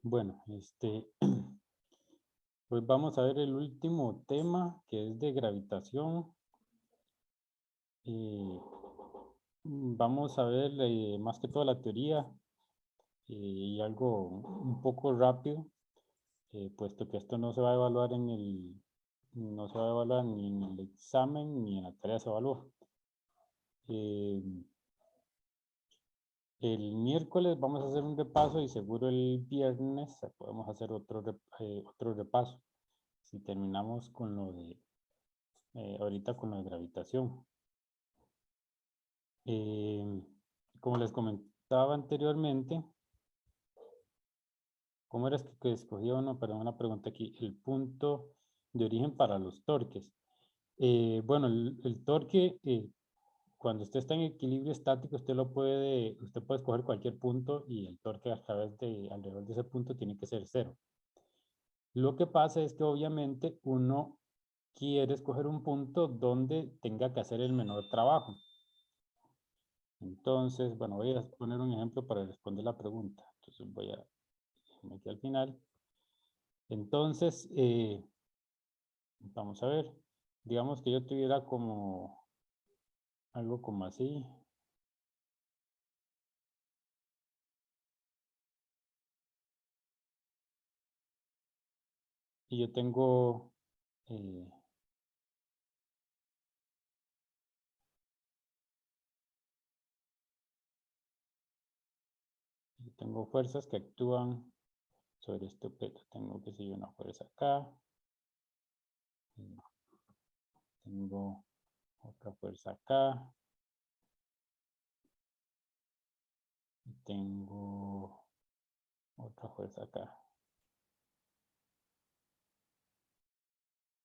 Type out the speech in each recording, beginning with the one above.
Bueno, pues vamos a ver el último tema que es de gravitación. Eh, Vamos a ver más que todo la teoría y algo un poco rápido, puesto que esto no se va a evaluar no se va a evaluar ni en el examen ni en la tarea se evalúa. Eh, el miércoles vamos a hacer un repaso y seguro el viernes podemos hacer otro repaso. Si terminamos con lo de ahorita con lo de gravitación. Como les comentaba anteriormente, ¿cómo era que escogía uno? Perdón, una pregunta aquí. El punto de origen para los torques. Bueno, el torque, cuando usted está en equilibrio estático, usted puede escoger cualquier punto y el torque alrededor de ese punto tiene que ser cero. Lo que pasa es que obviamente uno quiere escoger un punto donde tenga que hacer el menor trabajo. Entonces, bueno, voy a poner un ejemplo para responder la pregunta. Entonces voy a irme aquí al final. Entonces, vamos a ver. Digamos que yo tuviera como algo como así. Y yo tengo fuerzas que actúan sobre este objeto. Tengo que seguir una fuerza acá. Tengo otra fuerza acá. Y tengo otra fuerza acá.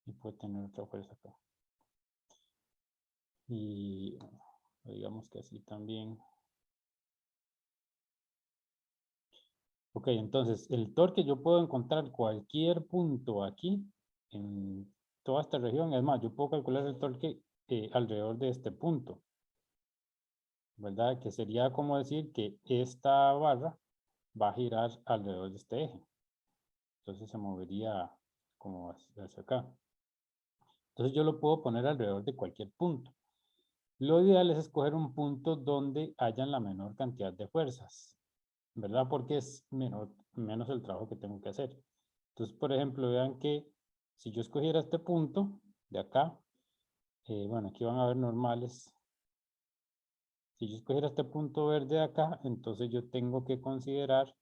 Y puedo tener otra fuerza acá. Y digamos que así también. Ok, entonces el torque yo puedo encontrar cualquier punto aquí en toda esta región. Es más, yo puedo calcular el torque alrededor de este punto, ¿verdad? Que sería como decir que esta barra va a girar alrededor de este eje. Entonces se movería como hacia acá. Entonces yo lo puedo poner alrededor de cualquier punto. Lo ideal es escoger un punto donde hayan la menor cantidad de fuerzas, ¿verdad? Porque es menos el trabajo que tengo que hacer. Entonces, por ejemplo, vean que si yo escogiera este punto de acá, bueno, aquí van a ver normales. Si yo escogiera este punto verde de acá, entonces yo tengo que considerar,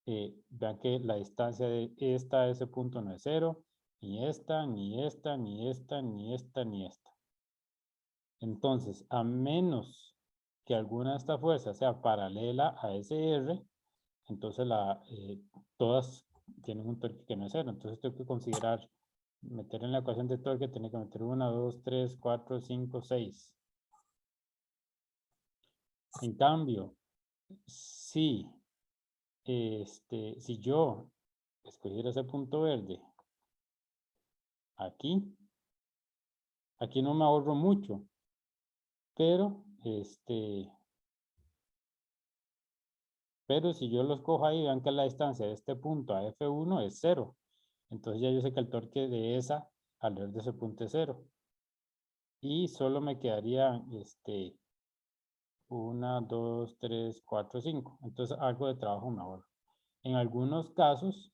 vean que la distancia de esta a ese punto no es cero, ni esta, ni esta, ni esta, ni esta, ni esta. Entonces, a menos que alguna de estas fuerzas sea paralela a ese R, entonces todas tienen un torque que no es cero. Entonces tengo que considerar, meter en la ecuación de torque, tiene que meter 1, 2, 3, 4, 5, 6. En cambio, si, si yo escogiera ese punto verde aquí, aquí no me ahorro mucho, pero pero si yo los cojo ahí, vean que la distancia de este punto a F1 es 0. Entonces ya yo sé que el torque de esa alrededor de ese punto es 0. Y solo me quedaría 1, 2, 3, 4, 5. Entonces algo de trabajo me ahorro. En algunos casos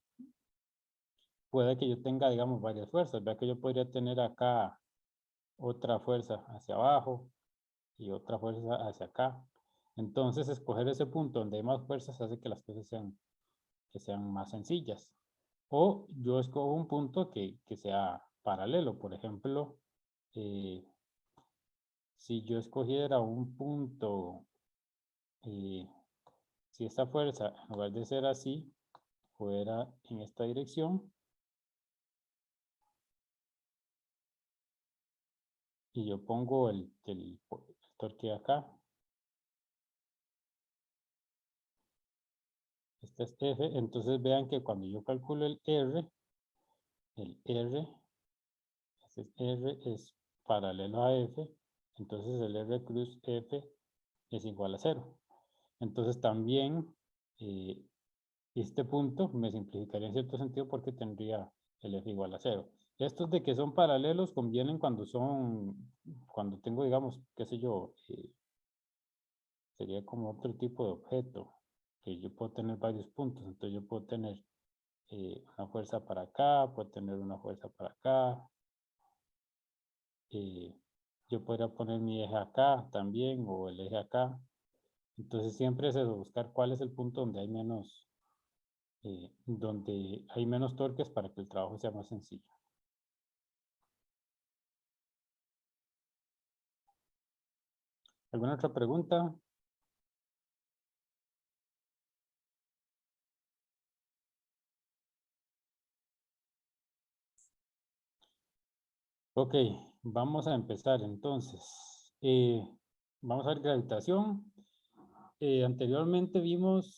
puede que yo tenga, digamos, varias fuerzas. Vea que yo podría tener acá otra fuerza hacia abajo y otra fuerza hacia acá. Entonces escoger ese punto donde hay más fuerzas hace que las cosas sean más sencillas. O yo escojo un punto que sea paralelo. Por ejemplo, si yo escogiera un punto, si esta fuerza, en lugar de ser así, fuera en esta dirección, y yo pongo el torque acá, este es F, entonces vean que cuando yo calculo el R, R es paralelo a F, entonces el R cruz F es igual a 0. Entonces también Y este punto me simplificaría en cierto sentido porque tendría el f igual a 0. Estos de que son paralelos convienen cuando tengo, digamos, qué sé yo, sería como otro tipo de objeto, que yo puedo tener varios puntos. Entonces yo puedo tener una fuerza para acá, puedo tener una fuerza para acá. Yo podría poner mi eje acá también, o el eje acá. Entonces siempre es eso, buscar cuál es el punto donde hay menos torques para que el trabajo sea más sencillo. ¿Alguna otra pregunta? Ok, vamos a empezar entonces. Vamos a ver gravitación. Anteriormente vimos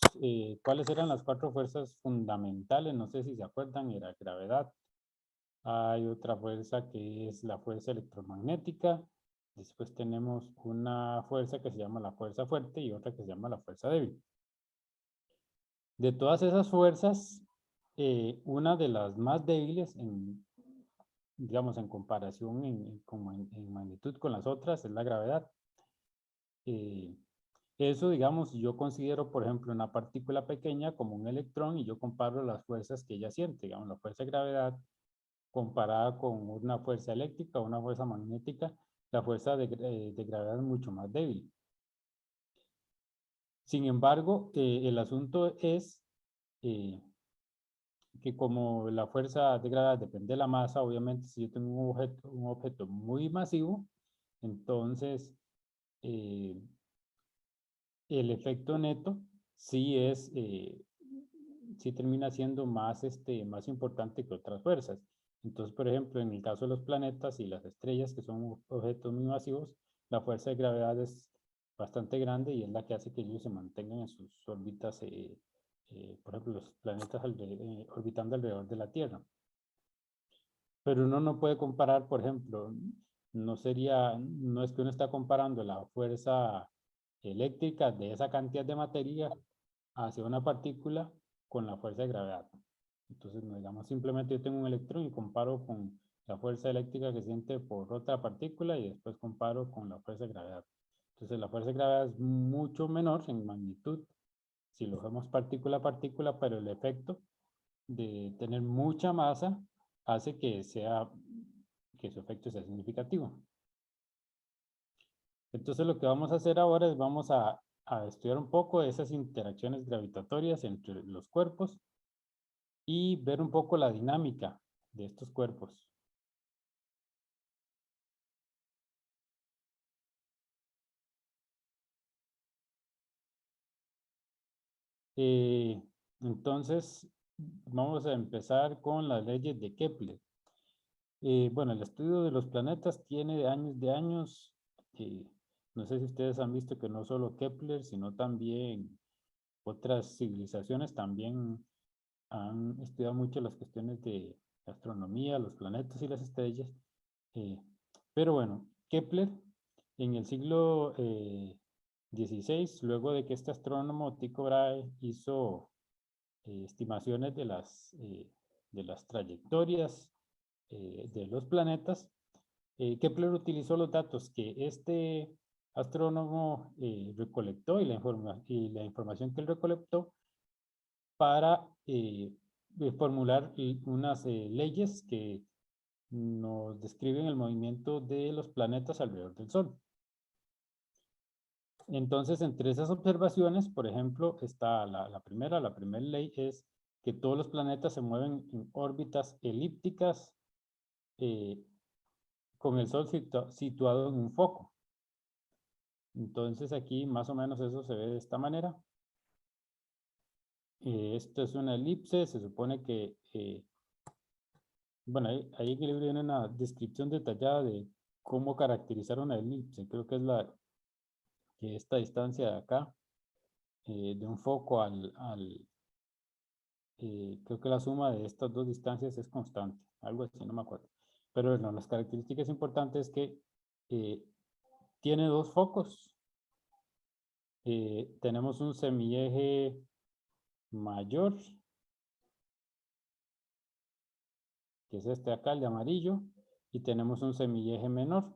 cuáles eran las 4 fuerzas fundamentales. No sé si se acuerdan, era gravedad. Hay otra fuerza que es la fuerza electromagnética. Después tenemos una fuerza que se llama la fuerza fuerte y otra que se llama la fuerza débil. De todas esas fuerzas, una de las más débiles, digamos, en comparación en magnitud con las otras, es la gravedad. Eso, digamos, yo considero, por ejemplo, una partícula pequeña como un electrón y yo comparo las fuerzas que ella siente. Digamos, la fuerza de gravedad comparada con una fuerza eléctrica o una fuerza magnética, la fuerza de gravedad es mucho más débil. Sin embargo, el asunto es que como la fuerza de gravedad depende de la masa, obviamente si yo tengo un objeto muy masivo, entonces el efecto neto sí sí termina siendo más importante que otras fuerzas. Entonces, por ejemplo, en el caso de los planetas y las estrellas, que son objetos muy masivos, la fuerza de gravedad es bastante grande y es la que hace que ellos se mantengan en sus órbitas, por ejemplo, los planetas orbitando alrededor de la Tierra. Pero uno no puede comparar, por ejemplo, no es que uno está comparando la fuerza eléctrica de esa cantidad de materia hacia una partícula con la fuerza de gravedad. Entonces, no digamos, simplemente yo tengo un electrón y comparo con la fuerza eléctrica que siente por otra partícula y después comparo con la fuerza de gravedad. Entonces, la fuerza de gravedad es mucho menor en magnitud si lo vemos partícula a partícula, pero el efecto de tener mucha masa hace que su efecto sea significativo. Entonces lo que vamos a hacer ahora es vamos a estudiar un poco esas interacciones gravitatorias entre los cuerpos y ver un poco la dinámica de estos cuerpos. Entonces, vamos a empezar con las leyes de Kepler. Bueno, el estudio de los planetas tiene años de años. No sé si ustedes han visto que no solo Kepler, sino también otras civilizaciones también han estudiado mucho las cuestiones de astronomía, los planetas y las estrellas. Pero bueno, Kepler en el siglo XVI, luego de que este astrónomo Tycho Brahe hizo estimaciones de las trayectorias de los planetas, Kepler utilizó los datos que este astrónomo recolectó y la información que él recolectó para formular unas leyes que nos describen el movimiento de los planetas alrededor del Sol. Entonces, entre esas observaciones, por ejemplo, está la primera ley es que todos los planetas se mueven en órbitas elípticas con el Sol situado en un foco. Entonces, aquí más o menos eso se ve de esta manera. Esto es una elipse, se supone que, bueno, ahí viene una descripción detallada de cómo caracterizar una elipse. Creo que es que esta distancia de acá, de un foco creo que la suma de estas dos distancias es constante, algo así, no me acuerdo. Pero bueno, las características importantes es que tiene dos focos. Tenemos un semieje mayor, que es este acá, el de amarillo, y tenemos un semieje menor.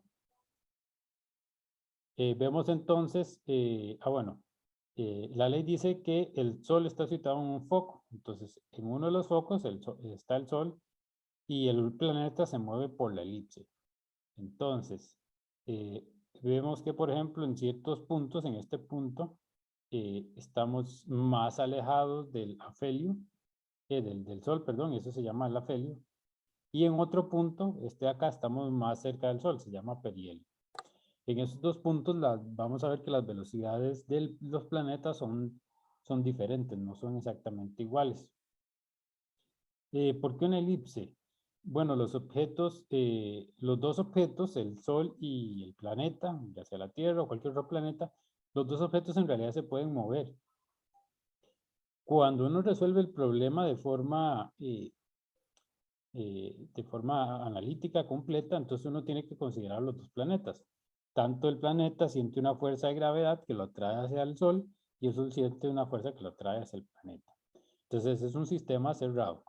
Vemos entonces, la ley dice que el Sol está situado en un foco. Entonces, en uno de los focos está el Sol y el planeta se mueve por la elipse. Entonces, vemos que, por ejemplo, en ciertos puntos, en este punto, estamos más alejados del afelio, del Sol, perdón, eso se llama el afelio. Y en otro punto, acá, estamos más cerca del Sol, se llama perihelio. En esos dos puntos vamos a ver que las velocidades de los planetas son diferentes, no son exactamente iguales. ¿Por qué una elipse? Bueno, los dos objetos, el Sol y el planeta, ya sea la Tierra o cualquier otro planeta, los dos objetos en realidad se pueden mover. Cuando uno resuelve el problema de forma analítica completa, entonces uno tiene que considerar los dos planetas. Tanto el planeta siente una fuerza de gravedad que lo atrae hacia el Sol y el Sol siente una fuerza que lo atrae hacia el planeta. Entonces es un sistema cerrado.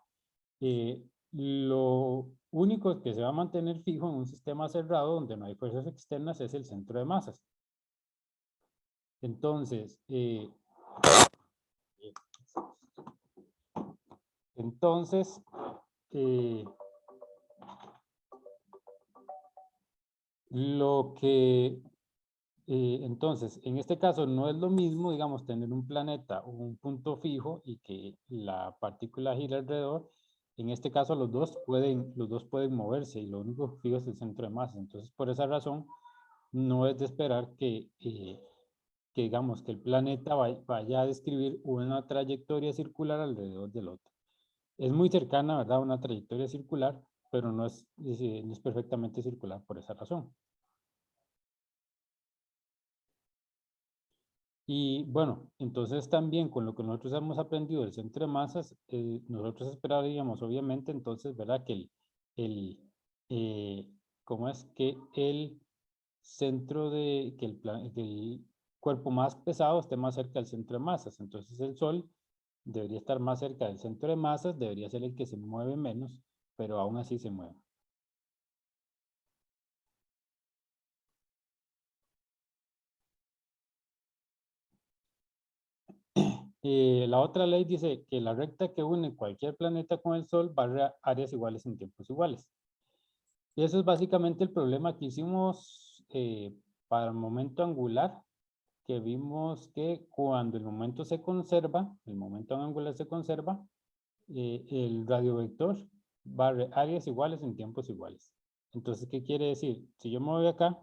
Lo único que se va a mantener fijo en un sistema cerrado donde no hay fuerzas externas es el centro de masas. Entonces, entonces, en este caso no es lo mismo, digamos, tener un planeta o un punto fijo y que la partícula gira alrededor. En este caso los dos pueden moverse y lo único fijo es el centro de masa. Entonces, por esa razón, no es de esperar que digamos, que el planeta vaya a describir una trayectoria circular alrededor del otro. Es muy cercana, ¿verdad? Una trayectoria circular, pero no es perfectamente circular por esa razón. Y bueno, entonces también con lo que nosotros hemos aprendido del centro de masas, nosotros esperaríamos obviamente entonces, ¿verdad? Que ¿cómo es? Que el centro que el cuerpo más pesado esté más cerca del centro de masas. Entonces el Sol debería estar más cerca del centro de masas, debería ser el que se mueve menos, pero aún así se mueve. La otra ley dice que la recta que une cualquier planeta con el Sol barra áreas iguales en tiempos iguales. Y eso es básicamente el problema que hicimos para el momento angular, que vimos que cuando el momento se conserva, el momento angular se conserva, el radiovector barra áreas iguales en tiempos iguales. Entonces, ¿qué quiere decir? Si yo me voy acá,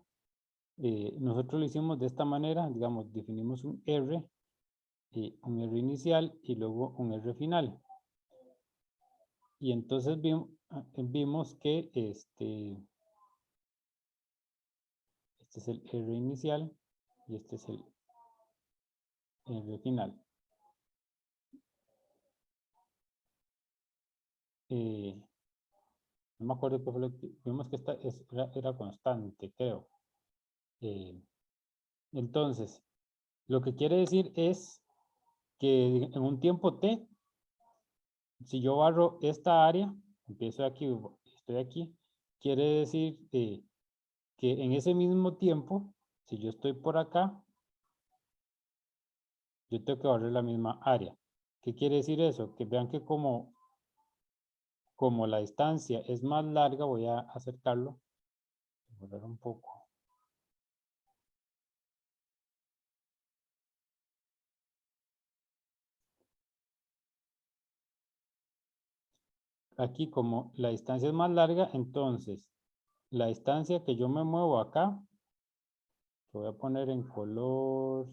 nosotros lo hicimos de esta manera, digamos, definimos un R inicial y luego un R final. Y entonces vimos que este es el R inicial y este es el R final. No me acuerdo qué fue lo que vimos, que esta era constante, creo. Entonces, lo que quiere decir es que en un tiempo t, si yo barro esta área, empiezo aquí, estoy aquí, quiere decir que en ese mismo tiempo, si yo estoy por acá, yo tengo que barrer la misma área. ¿Qué quiere decir eso? Que vean que como la distancia es más larga, voy a acercarlo, borrar un poco. Aquí como la distancia es más larga, entonces la distancia que yo me muevo acá, lo voy a poner en color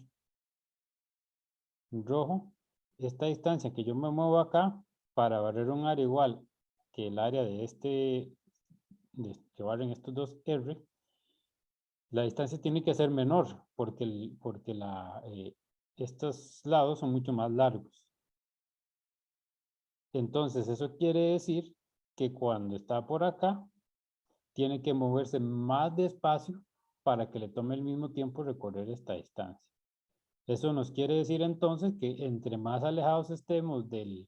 rojo. Esta distancia que yo me muevo acá para barrer un área igual que el área de que barren estos dos R, la distancia tiene que ser menor porque estos lados son mucho más largos. Entonces eso quiere decir que cuando está por acá, tiene que moverse más despacio para que le tome el mismo tiempo recorrer esta distancia. Eso nos quiere decir entonces que entre más alejados estemos del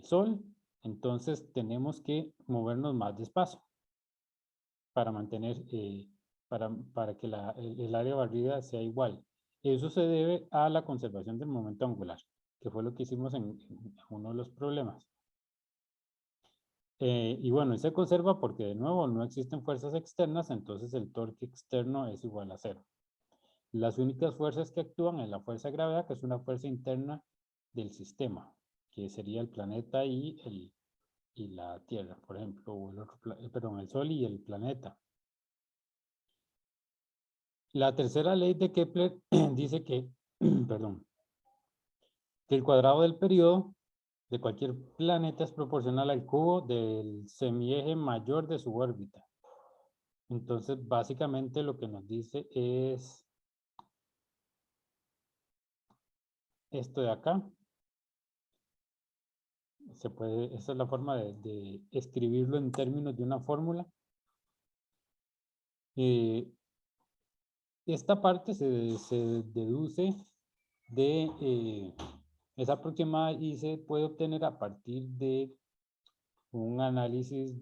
Sol, entonces tenemos que movernos más despacio para mantener, para que el área barrida sea igual. Eso se debe a la conservación del momento angular, que fue lo que hicimos en uno de los problemas. Y bueno, y se conserva porque de nuevo no existen fuerzas externas, entonces el torque externo es igual a cero. Las únicas fuerzas que actúan es la fuerza de gravedad, que es una fuerza interna del sistema, que sería el planeta y la Tierra, por ejemplo, o perdón, el Sol y el planeta. La tercera ley de Kepler dice que, perdón, que el cuadrado del periodo de cualquier planeta es proporcional al cubo del semieje mayor de su órbita. Entonces, básicamente lo que nos dice es esto de acá. Esa es la forma de escribirlo en términos de una fórmula. Esta parte se deduce de esa aproximada y se puede obtener a partir de un análisis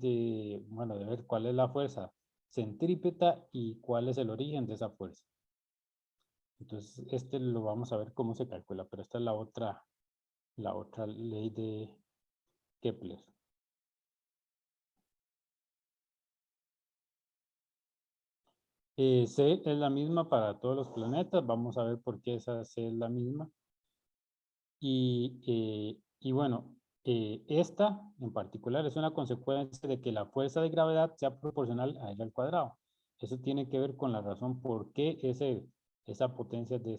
bueno, de ver cuál es la fuerza centrípeta y cuál es el origen de esa fuerza. Entonces, este lo vamos a ver cómo se calcula, pero esta es la otra ley de Kepler. C es la misma para todos los planetas. Vamos a ver por qué esa C es la misma. Y bueno, esta en particular es una consecuencia de que la fuerza de gravedad sea proporcional a R al cuadrado. Eso tiene que ver con la razón por qué esa potencia de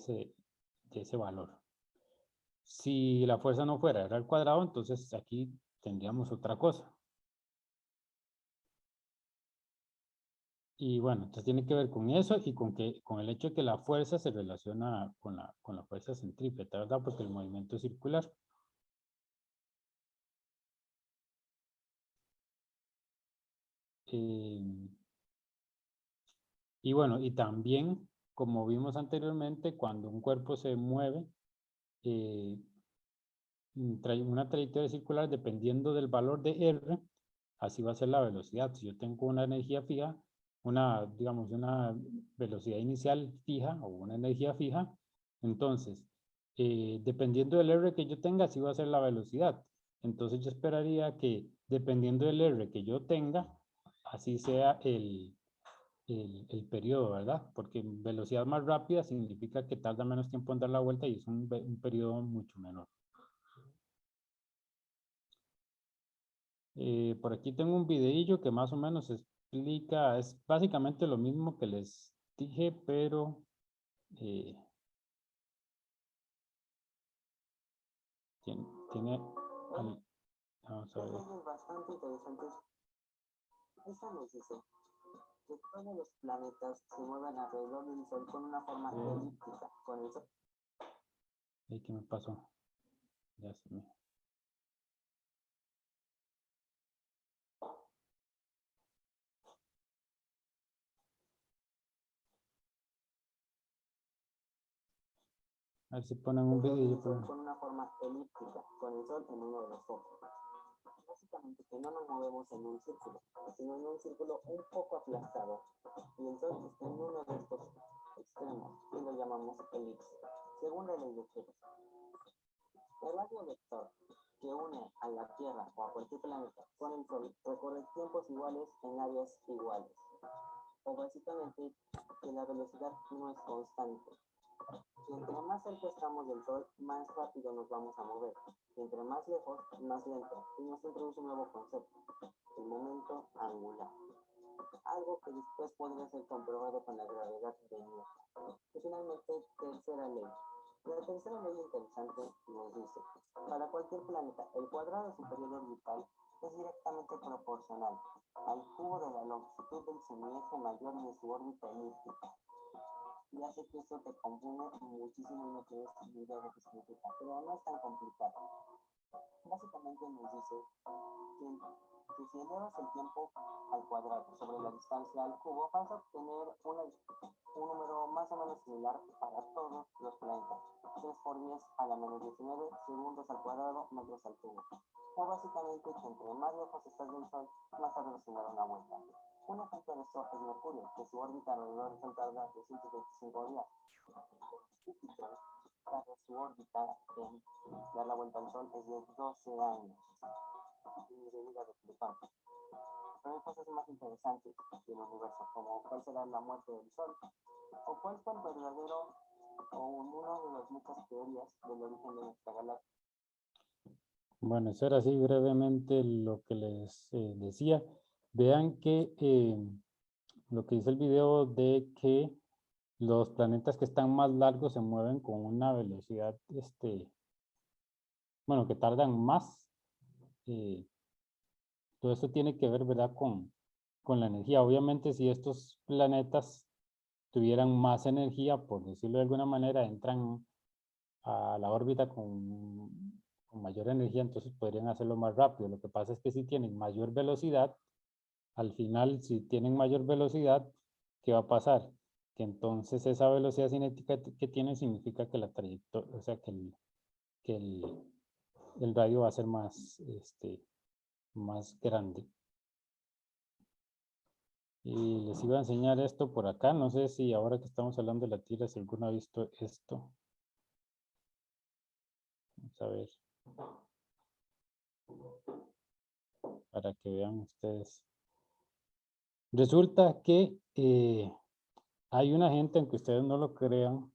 ese valor. Si la fuerza no fuera R al cuadrado, entonces aquí tendríamos otra cosa. Y bueno, entonces tiene que ver con eso y con el hecho de que la fuerza se relaciona con la fuerza centrípeta, ¿verdad? Porque el movimiento es circular. Y bueno, y también, como vimos anteriormente, cuando un cuerpo se mueve, trae una trayectoria circular dependiendo del valor de R, así va a ser la velocidad. Si yo tengo una energía fija, digamos, una velocidad inicial fija o una energía fija, entonces, dependiendo del R que yo tenga, así va a ser la velocidad. Entonces yo esperaría que dependiendo del R que yo tenga, así sea el periodo, ¿verdad? Porque velocidad más rápida significa que tarda menos tiempo en dar la vuelta y es un periodo mucho menor. Por aquí tengo un videillo que más o menos explica, es básicamente lo mismo que les dije, pero tiene vamos a ver. Bastante interesantes. Esta nos dice que todos los planetas se mueven alrededor del Sol con una forma elíptica. Con el Sol. ¿Qué me pasó? Ya se me... A ver si ponen un video. Con una forma elíptica, con el Sol en uno de los focos. Básicamente que no nos movemos en un círculo, sino en un círculo un poco aplastado. Y el Sol está en uno de estos extremos, y lo llamamos elipse, según la ley de Kepler. El radio vector que une a la Tierra o a cualquier planeta con el Sol recorre tiempos iguales en áreas iguales. O básicamente que la velocidad no es constante. Y entre más cerca estamos del Sol, más rápido nos vamos a mover. Y entre más lejos, más lento. Y nos introduce un nuevo concepto, el momento angular. Algo que después podría ser comprobado con la gravedad de Newton. Y finalmente, tercera ley. La tercera ley interesante nos dice, para cualquier planeta, el cuadrado de su periodo orbital es directamente proporcional al cubo de la longitud del semieje mayor de su órbita elíptica. Y hace que esto te confunde muchísimo en lo que es y lo que significa, pero no es tan complicado. Básicamente nos dice que si elevas el tiempo al cuadrado sobre la distancia al cubo, vas a obtener una un número más o menos similar para todos los planetas. 3 por 10 a la menos 19 segundos al cuadrado metros al cubo. O básicamente que entre más lejos estás del Sol, más tarde se dará una vuelta. Un ejemplo de esto es Mercurio, que su órbita alrededor del Sol tarda 225 días. Júpiter tarda su órbita en dar la vuelta al Sol es de 12 años. Y se diga de Plutón. Pero hay cosas más interesantes del universo, como cuál será la muerte del Sol, o cuál fue el verdadero o uno de las muchas teorías del origen de nuestra galaxia. Bueno, eso era así brevemente lo que les decía. Vean que lo que dice el video de que los planetas que están más largos se mueven con una velocidad, bueno, que tardan más. Todo esto tiene que ver, ¿verdad? Con la energía. Obviamente, si estos planetas tuvieran más energía, por decirlo de alguna manera, entran a la órbita con mayor energía, entonces podrían hacerlo más rápido. Lo que pasa es que si tienen mayor velocidad, al final, si tienen mayor velocidad, ¿qué va a pasar? Que entonces esa velocidad cinética que tienen significa que la trayectoria, o sea, que el radio va a ser más, más grande. Y les iba a enseñar esto por acá. No sé si ahora que estamos hablando de la Tierra, si alguno ha visto esto. Vamos a ver. Para que vean ustedes. Resulta que hay una gente, aunque ustedes no lo crean,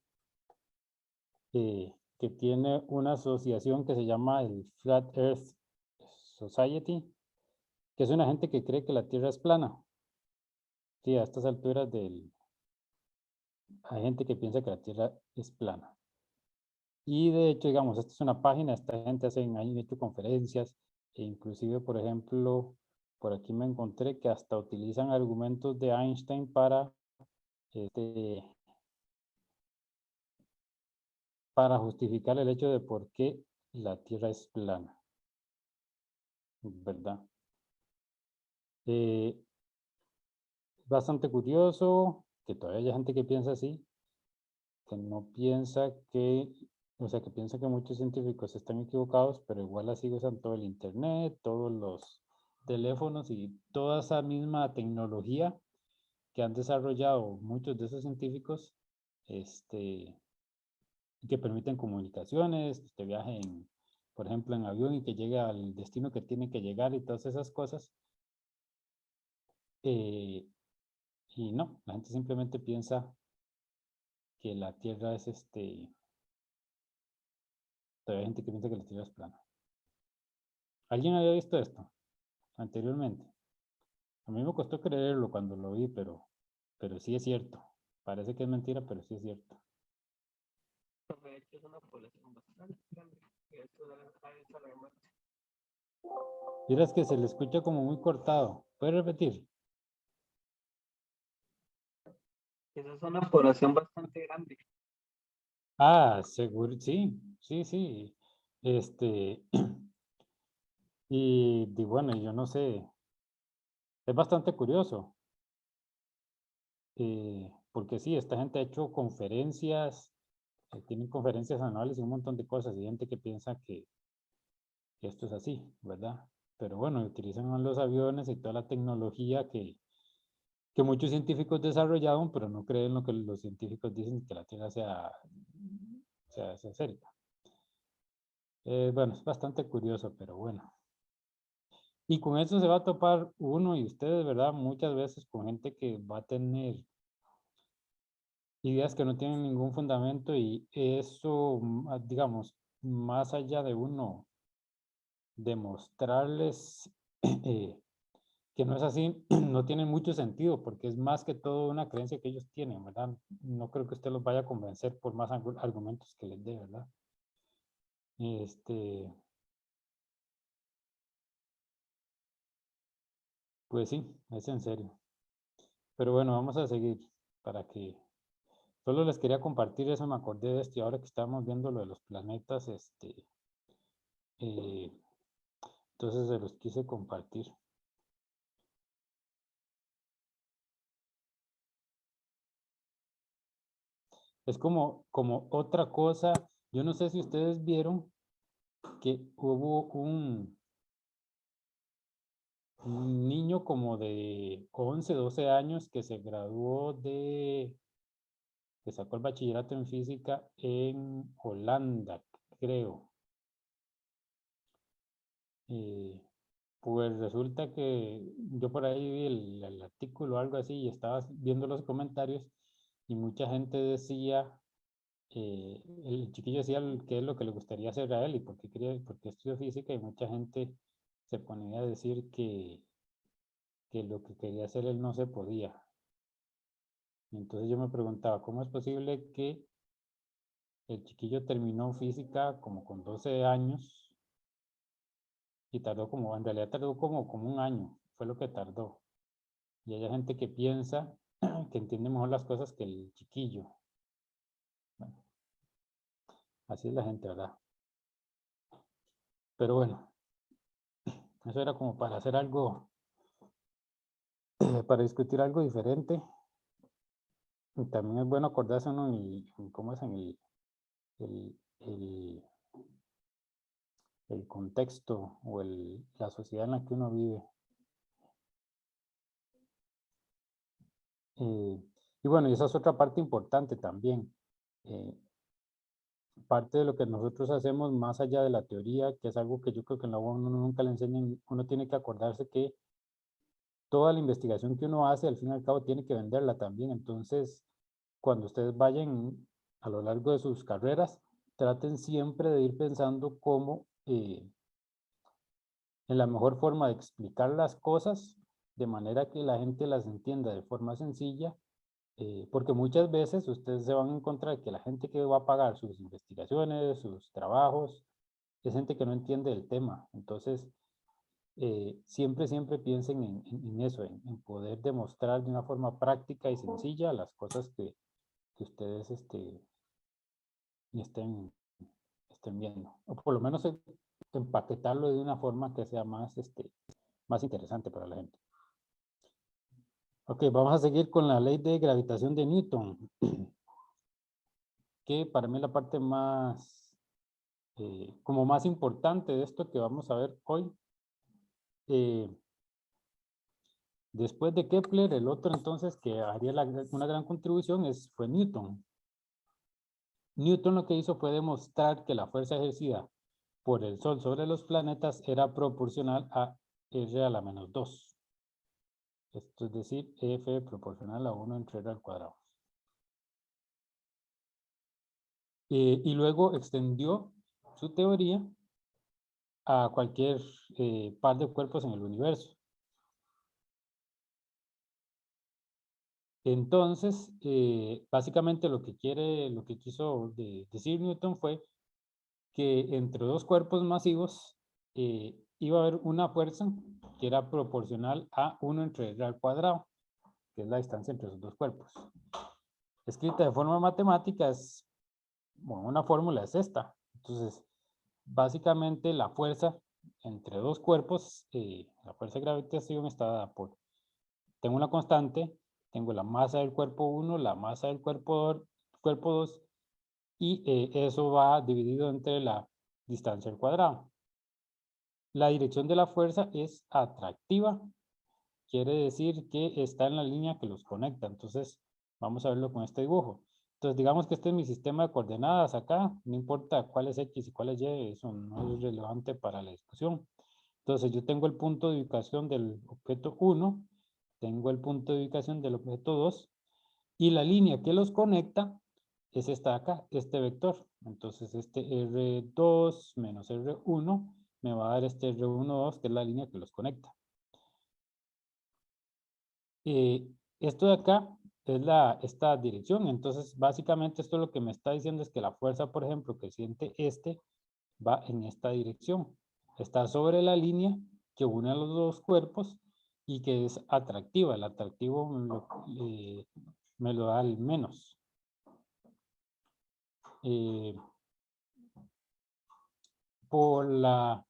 que tiene una asociación que se llama el Flat Earth Society, que es una gente que cree que la Tierra es plana. Sí, a estas alturas hay gente que piensa que la Tierra es plana. Y de hecho, digamos, esta es una página, esta gente han hecho conferencias, e inclusive, por ejemplo, por aquí me encontré que hasta utilizan argumentos de Einstein para justificar el hecho de por qué la Tierra es plana, ¿verdad? Bastante curioso que todavía hay gente que piensa así, que no piensa que, o sea, que piensa que muchos científicos están equivocados, pero igual así usan todo el internet, todos los teléfonos y toda esa misma tecnología que han desarrollado muchos de esos científicos, que permiten comunicaciones, que usted viaje por ejemplo, en avión y que llegue al destino que tiene que llegar y todas esas cosas. Y no, la gente simplemente piensa que la Tierra es todavía hay gente que piensa que la Tierra es plana. ¿Alguien había visto esto anteriormente? A mí me costó creerlo cuando lo vi, pero sí es cierto. Parece que es mentira, pero sí es cierto. De hecho, es una población bastante grande. Y esto debe estar hecho la muerte. Miras que se le escucha como muy cortado. ¿Puede repetir? Esa es una población bastante grande. Ah, seguro, sí, sí, sí. Y bueno, yo no sé, es bastante curioso, porque sí, esta gente ha hecho conferencias, tienen conferencias anuales y un montón de cosas, y gente que piensa que esto es así, ¿verdad? Pero bueno, utilizan los aviones y toda la tecnología que muchos científicos desarrollaron, pero no creen lo que los científicos dicen que la Tierra sea cerca. Bueno, es bastante curioso, pero bueno. Y con eso se va a topar uno y ustedes, ¿verdad? Muchas veces con gente que va a tener ideas que no tienen ningún fundamento y eso, digamos, más allá de uno demostrarles que no es así, no tiene mucho sentido porque es más que todo una creencia que ellos tienen, ¿verdad? No creo que usted los vaya a convencer por más argumentos que les dé, ¿verdad? Pues sí, es en serio. Pero bueno, vamos a seguir para que solo les quería compartir eso, me acordé de esto y ahora que estamos viendo lo de los planetas, eh, entonces se los quise compartir. Es como otra cosa. Yo no sé si ustedes vieron que hubo un niño como de 11, 12 años que se graduó que sacó el bachillerato en física en Holanda, creo. Pues resulta que yo por ahí vi el artículo o algo así y estaba viendo los comentarios y mucha gente decía, el chiquillo decía qué es lo que le gustaría hacer a él y por qué estudió física, y mucha gente se ponía a decir que lo que quería hacer él no se podía. Entonces yo me preguntaba, ¿cómo es posible que el chiquillo terminó física como con 12 años y tardó como, en realidad tardó como un año, fue lo que tardó? Y hay gente que piensa que entiende mejor las cosas que el chiquillo. Bueno, así es la gente, ¿verdad? Pero bueno, eso era como para hacer algo, para discutir algo diferente. Y también es bueno acordarse uno en cómo es el, el, el contexto o la sociedad en la que uno vive. Y bueno, y esa es otra parte importante también. Parte de lo que nosotros hacemos más allá de la teoría, que es algo que yo creo que en la UAM uno nunca le enseñan, uno tiene que acordarse que toda la investigación que uno hace, al fin y al cabo, tiene que venderla también. Entonces, cuando ustedes vayan a lo largo de sus carreras, traten siempre de ir pensando cómo, en la mejor forma de explicar las cosas, de manera que la gente las entienda de forma sencilla, porque muchas veces ustedes se van a encontrar que la gente que va a pagar sus investigaciones, sus trabajos, es gente que no entiende el tema. Entonces, siempre piensen en eso, en poder demostrar de una forma práctica y sencilla las cosas que ustedes estén, estén viendo. O por lo menos empaquetarlo de una forma que sea más interesante para la gente. Ok, vamos a seguir con la ley de gravitación de Newton, que para mí es la parte más, como más importante de esto que vamos a ver hoy. Después de Kepler, el otro entonces que haría una gran contribución fue Newton. Newton lo que hizo fue demostrar que la fuerza ejercida por el Sol sobre los planetas era proporcional a R a la menos 2. Esto es decir, F proporcional a 1 entre R al cuadrado. Y luego extendió su teoría a cualquier par de cuerpos en el universo. Entonces, básicamente lo que quiso decir Newton fue que entre dos cuerpos masivos iba a haber una fuerza que era proporcional a 1 entre R al cuadrado, que es la distancia entre esos dos cuerpos. Escrita de forma matemática, bueno, una fórmula es esta. Entonces, básicamente la fuerza entre dos cuerpos, la fuerza de gravitación está dada por, tengo una constante, tengo la masa del cuerpo 1, la masa del cuerpo 2, y eso va dividido entre la distancia al cuadrado. La dirección de la fuerza es atractiva, quiere decir que está en la línea que los conecta. Entonces, vamos a verlo con este dibujo. Entonces, digamos que este es mi sistema de coordenadas acá, no importa cuál es X y cuál es Y, eso no es relevante para la discusión. Entonces, yo tengo el punto de ubicación del objeto 1, tengo el punto de ubicación del objeto 2, y la línea que los conecta es esta de acá, este vector. Entonces, este R2 menos R1 me va a dar este R12, que es la línea que los conecta. Esto de acá es esta dirección. Entonces, básicamente esto lo que me está diciendo es que la fuerza, por ejemplo, que siente va en esta dirección. Está sobre la línea que une a los dos cuerpos y que es atractiva. El atractivo me lo da el menos. Por la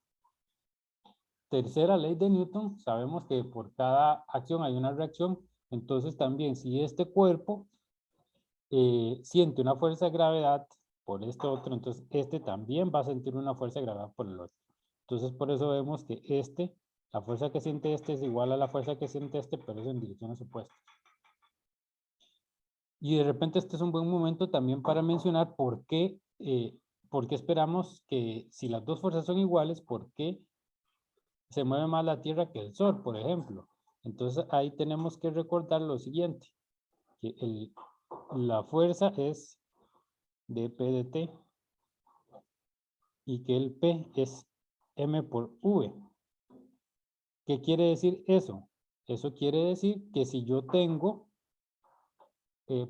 tercera ley de Newton, sabemos que por cada acción hay una reacción. Entonces también si este cuerpo siente una fuerza de gravedad por este otro, entonces este también va a sentir una fuerza de gravedad por el otro. Entonces por eso vemos que la fuerza que siente este es igual a la fuerza que siente este, pero es en direcciones opuestas. Y de repente este es un buen momento también para mencionar por qué esperamos que si las dos fuerzas son iguales, por qué se mueve más la Tierra que el Sol, por ejemplo. Entonces ahí tenemos que recordar lo siguiente, que la fuerza es dP de T y que el P es M por V. ¿Qué quiere decir eso? Eso quiere decir que si yo tengo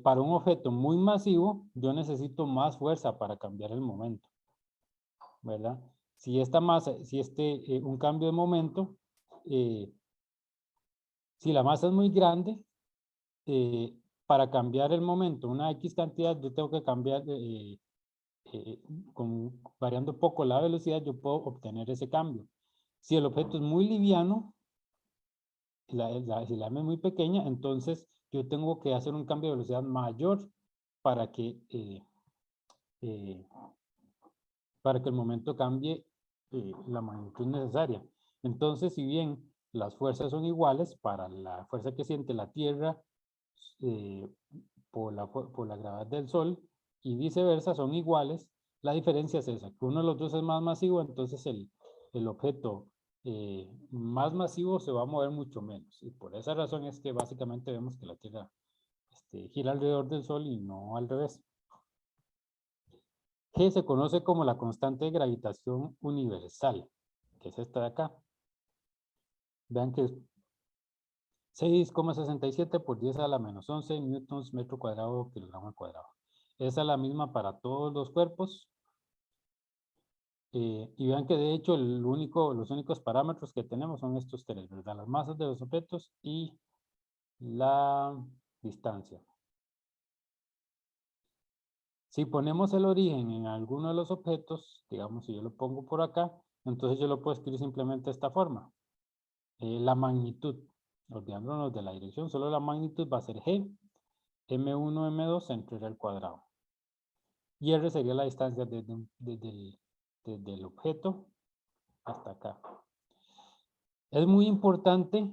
para un objeto muy masivo, yo necesito más fuerza para cambiar el momento, ¿verdad? Si esta masa, si un cambio de momento, si la masa es muy grande, para cambiar el momento, una X cantidad, yo tengo que cambiar, variando poco la velocidad, yo puedo obtener ese cambio. Si el objeto es muy liviano, si la M es muy pequeña, entonces yo tengo que hacer un cambio de velocidad mayor para que el momento cambie la magnitud necesaria. Entonces, si bien las fuerzas son iguales para la fuerza que siente la Tierra eh, por la gravedad del Sol y viceversa, son iguales, la diferencia es esa, que uno de los dos es más masivo, entonces el objeto más masivo se va a mover mucho menos. Y por esa razón es que básicamente vemos que la Tierra gira alrededor del Sol y no al revés. Que se conoce como la constante de gravitación universal, que es esta de acá. Vean que es 6,67 por 10 a la menos 11 newtons metro cuadrado kilogramo al cuadrado. Esa es la misma para todos los cuerpos. Y vean que de hecho los únicos parámetros que tenemos son estos tres, ¿verdad? Las masas de los objetos y la distancia. Si ponemos el origen en alguno de los objetos, digamos si yo lo pongo por acá, entonces yo lo puedo escribir simplemente de esta forma. La magnitud, olvidándonos de la dirección, solo la magnitud va a ser G, M1, M2 entre R al cuadrado. Y R sería la distancia desde el objeto hasta acá. Es muy importante,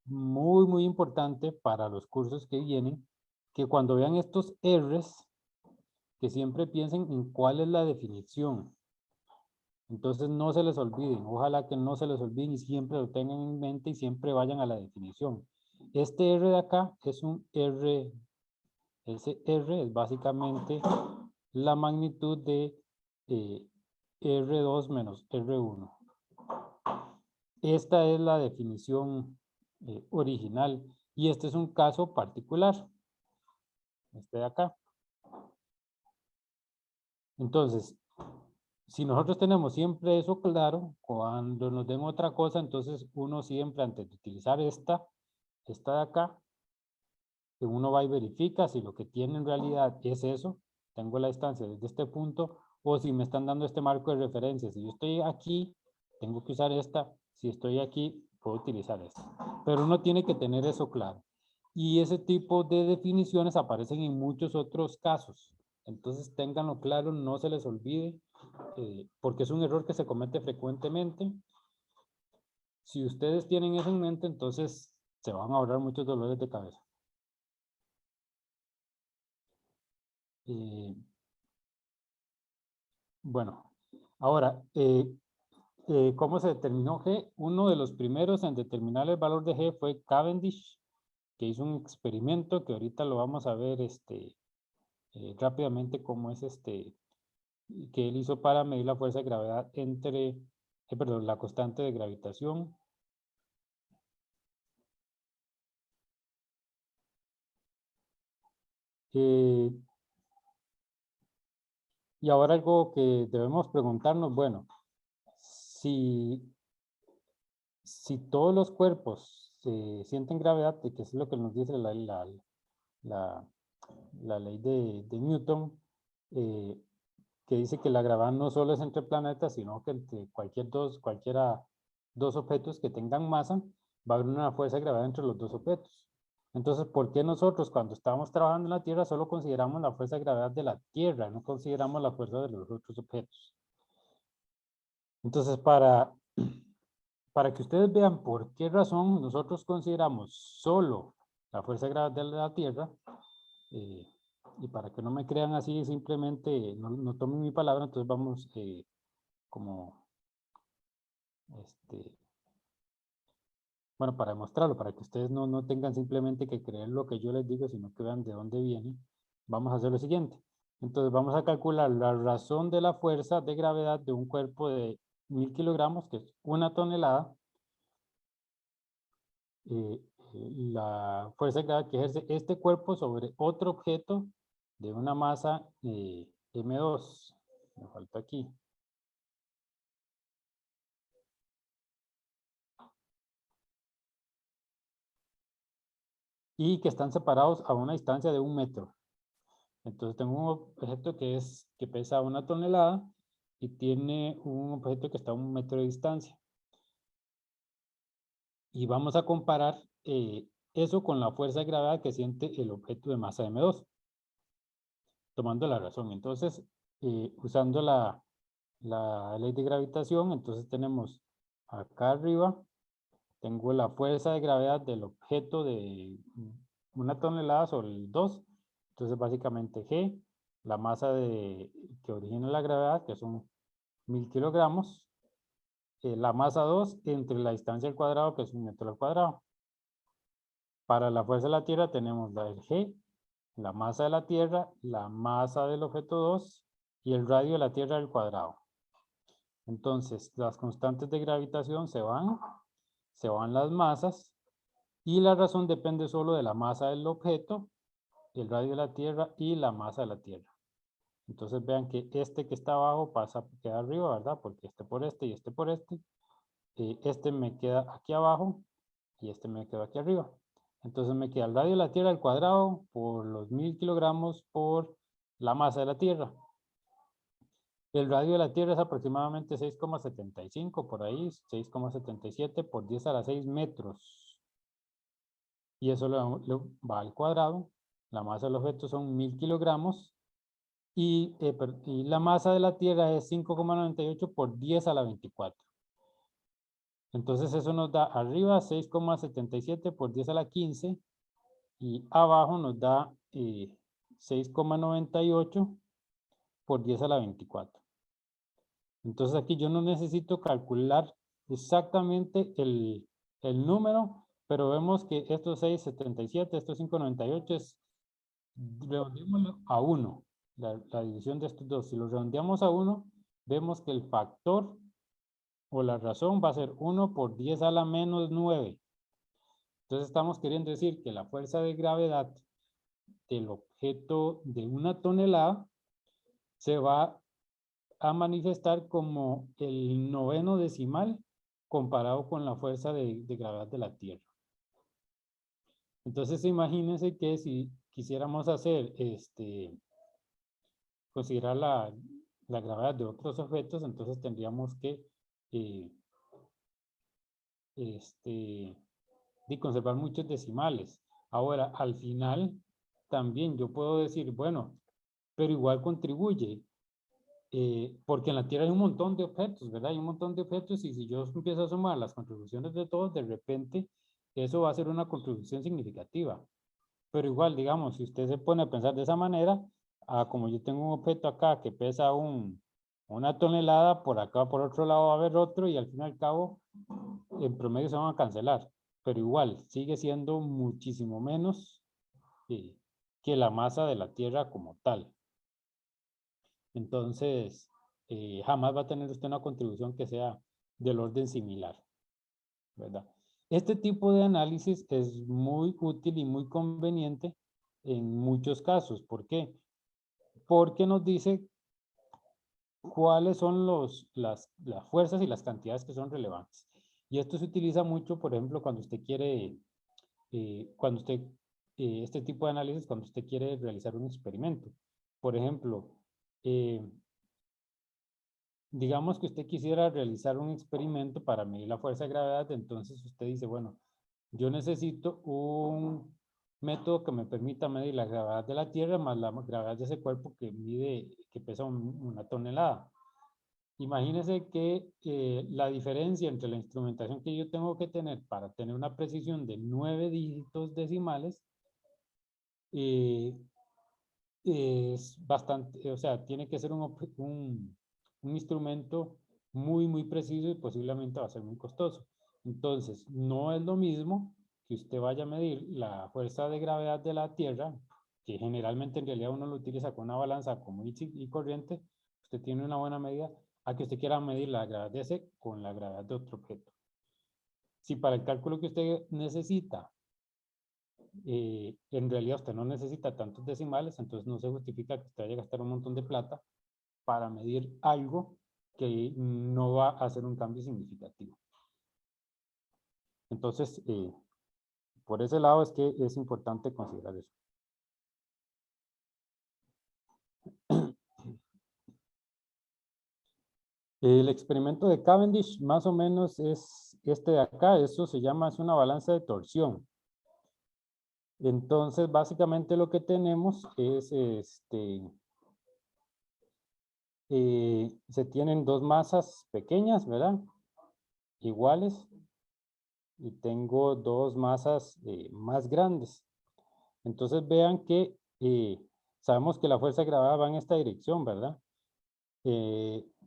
muy importante para los cursos que vienen, que cuando vean estos R's, que siempre piensen en cuál es la definición. Entonces no se les olviden, ojalá que no se les olviden y siempre lo tengan en mente y siempre vayan a la definición. Este R de acá es un R, ese R es básicamente la magnitud de R2 menos R1. Esta es la definición original y este es un caso particular, este de acá. Entonces, si nosotros tenemos siempre eso claro, cuando nos den otra cosa, entonces uno siempre antes de utilizar esta de acá, que uno va y verifica si lo que tiene en realidad es eso, tengo la distancia desde este punto, o si me están dando este marco de referencia. Si yo estoy aquí, tengo que usar esta. Si estoy aquí, puedo utilizar esta. Pero uno tiene que tener eso claro. Y ese tipo de definiciones aparecen en muchos otros casos. Entonces, ténganlo claro, no se les olvide, porque es un error que se comete frecuentemente. Si ustedes tienen eso en mente, entonces se van a ahorrar muchos dolores de cabeza. Bueno, ahora, ¿cómo se determinó G? Uno de los primeros en determinar el valor de G fue Cavendish, que hizo un experimento que ahorita lo vamos a ver rápidamente cómo es que él hizo para medir la fuerza de gravedad entre, perdón, la constante de gravitación. Y ahora algo que debemos preguntarnos, bueno, si todos los cuerpos sienten gravedad, que es lo que nos dice la ley de Newton, que dice que la gravedad no solo es entre planetas, sino que entre cualquiera dos objetos que tengan masa, va a haber una fuerza de gravedad entre los dos objetos. Entonces, ¿por qué nosotros cuando estamos trabajando en la Tierra solo consideramos la fuerza de gravedad de la Tierra, no consideramos la fuerza de los otros objetos? Entonces, para que ustedes vean por qué razón nosotros consideramos solo la fuerza de gravedad de la Tierra, y para que no me crean así, simplemente no tomen mi palabra, entonces vamos como, bueno, para demostrarlo, para que ustedes no tengan simplemente que creer lo que yo les digo, sino que vean de dónde viene, vamos a hacer lo siguiente. Entonces vamos a calcular la razón de la fuerza de gravedad de un cuerpo de 1000 kilogramos, que es 1 tonelada, la fuerza de gravedad que ejerce este cuerpo sobre otro objeto de una masa M2. Me falta aquí. Y que están separados a una distancia de 1 metro. Entonces tengo un objeto que pesa 1 tonelada y tiene un objeto que está a 1 metro de distancia. Y vamos a comparar eso con la fuerza de gravedad que siente el objeto de masa M2, tomando la razón. Entonces, usando la ley de gravitación, entonces tenemos acá arriba, tengo la fuerza de gravedad del objeto de 1 tonelada sobre el 2. Entonces, básicamente G, la masa que origina la gravedad, que son 1000 kilogramos, la masa 2 entre la distancia al cuadrado, que es 1 metro al cuadrado. Para la fuerza de la Tierra tenemos la del G, la masa de la Tierra, la masa del objeto 2 y el radio de la Tierra al cuadrado. Entonces, las constantes de gravitación se van las masas, y la razón depende solo de la masa del objeto, el radio de la Tierra y la masa de la Tierra. Entonces vean que este que está abajo pasa a quedar arriba, ¿verdad? Porque este por este y este por este. Este me queda aquí abajo y este me queda aquí arriba. Entonces me queda el radio de la Tierra al cuadrado por los 1000 kilogramos por la masa de la Tierra. El radio de la Tierra es aproximadamente 6,75 por ahí, 6,77 por 10 a la 6 metros. Y eso le va al cuadrado. La masa del objeto son 1000 kilogramos. Y la masa de la Tierra es 5,98 por 10 a la 24. Entonces eso nos da arriba 6,77 por 10 a la 15. Y abajo nos da 6,98 por 10 a la 24. Entonces aquí yo no necesito calcular exactamente el número, pero vemos que estos 6,77, estos 5,98 es, redondeémoslo a 1, la división de estos dos. Si lo redondeamos a 1, vemos que el factor o la razón va a ser 1 por 10 a la menos 9. Entonces estamos queriendo decir que la fuerza de gravedad del objeto de 1 tonelada se va a manifestar como el 9º decimal comparado con la fuerza de gravedad de la Tierra. Entonces imagínense que si quisiéramos hacer, considerar la gravedad de otros objetos, entonces tendríamos que conservar muchos decimales. Ahora, al final, también yo puedo decir, bueno, pero igual contribuye, porque en la Tierra hay un montón de objetos, ¿verdad? Hay un montón de objetos y si yo empiezo a sumar las contribuciones de todos, de repente eso va a ser una contribución significativa. Pero igual, digamos, si usted se pone a pensar de esa manera, como yo tengo un objeto acá que pesa 1 tonelada, por acá por otro lado va a haber otro y al fin y al cabo, en promedio se van a cancelar. Pero igual, sigue siendo muchísimo menos que la masa de la Tierra como tal. Entonces, jamás va a tener usted una contribución que sea del orden similar, ¿verdad? Este tipo de análisis es muy útil y muy conveniente en muchos casos. ¿Por qué? Porque nos dice cuáles son las fuerzas y las cantidades que son relevantes. Y esto se utiliza mucho, por ejemplo, cuando usted quiere, este tipo de análisis, cuando usted quiere realizar un experimento. Por ejemplo, digamos que usted quisiera realizar un experimento para medir la fuerza de gravedad, entonces usted dice, bueno, yo necesito un método que me permita medir la gravedad de la Tierra más la gravedad de ese cuerpo que pesa una tonelada. Imagínense que la diferencia entre la instrumentación que yo tengo que tener para tener una precisión de 9 dígitos decimales es bastante, o sea, tiene que ser un instrumento muy preciso y posiblemente va a ser muy costoso. Entonces, no es lo mismo que usted vaya a medir la fuerza de gravedad de la Tierra, que generalmente en realidad uno lo utiliza con una balanza común y corriente, usted tiene una buena medida, a que usted quiera medir la gravedad de ese con la gravedad de otro objeto. Si para el cálculo que usted necesita en realidad usted no necesita tantos decimales, entonces no se justifica que usted vaya a gastar un montón de plata para medir algo que no va a hacer un cambio significativo. Entonces, por ese lado es que es importante considerar eso. El experimento de Cavendish más o menos es este de acá, eso se llama, es una balanza de torsión. Entonces, básicamente lo que tenemos es se tienen dos masas pequeñas, ¿verdad? Iguales. Y tengo dos masas más grandes. Entonces vean que sabemos que la fuerza de gravedad va en esta dirección, ¿verdad?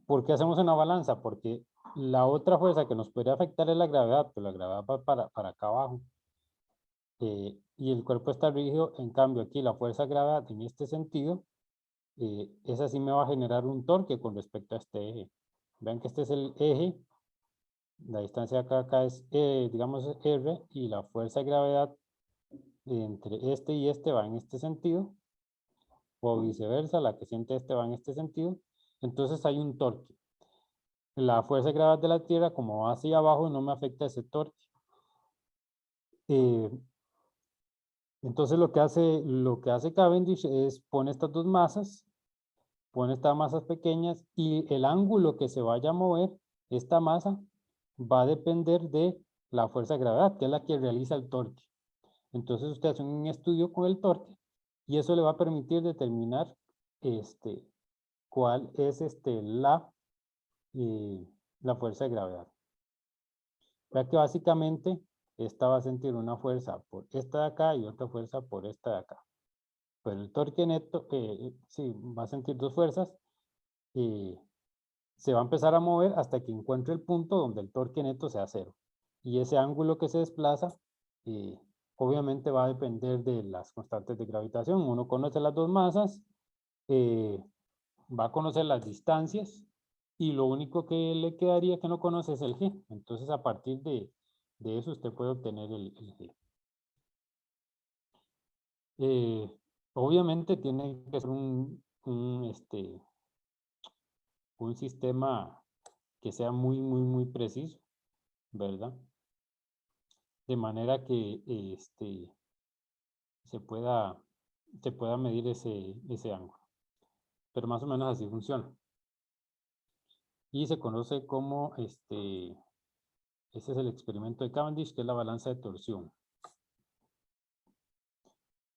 ¿Por qué hacemos una balanza? Porque la otra fuerza que nos podría afectar es la gravedad, pues la gravedad va para acá abajo. Y el cuerpo está rígido, en cambio aquí la fuerza de gravedad en este sentido, esa sí me va a generar un torque con respecto a este eje. Vean que este es el eje, la distancia acá es, digamos, R, y la fuerza de gravedad entre este y este va en este sentido, o viceversa, la que siente este va en este sentido. Entonces hay un torque. La fuerza de gravedad de la Tierra, como va hacia abajo, no me afecta ese torque. Entonces lo que hace Cavendish es pone estas dos masas, pone estas masas pequeñas, y el ángulo que se vaya a mover esta masa va a depender de la fuerza de gravedad, que es la que realiza el torque. Entonces usted hace un estudio con el torque y eso le va a permitir determinar cuál es la fuerza de gravedad. Ya que básicamente esta va a sentir una fuerza por esta de acá y otra fuerza por esta de acá. Pero el torque neto, sí, va a sentir dos fuerzas y se va a empezar a mover hasta que encuentre el punto donde el torque neto sea cero. Y ese ángulo que se desplaza, obviamente va a depender de las constantes de gravitación. Uno conoce las dos masas, va a conocer las distancias, y lo único que le quedaría que no conoce es el G. Entonces, a partir de eso, usted puede obtener el G. Obviamente, tiene que ser un sistema que sea muy preciso, ¿verdad? De manera que se pueda medir ese ángulo. Pero más o menos así funciona. Y se conoce como ese es el experimento de Cavendish, que es la balanza de torsión.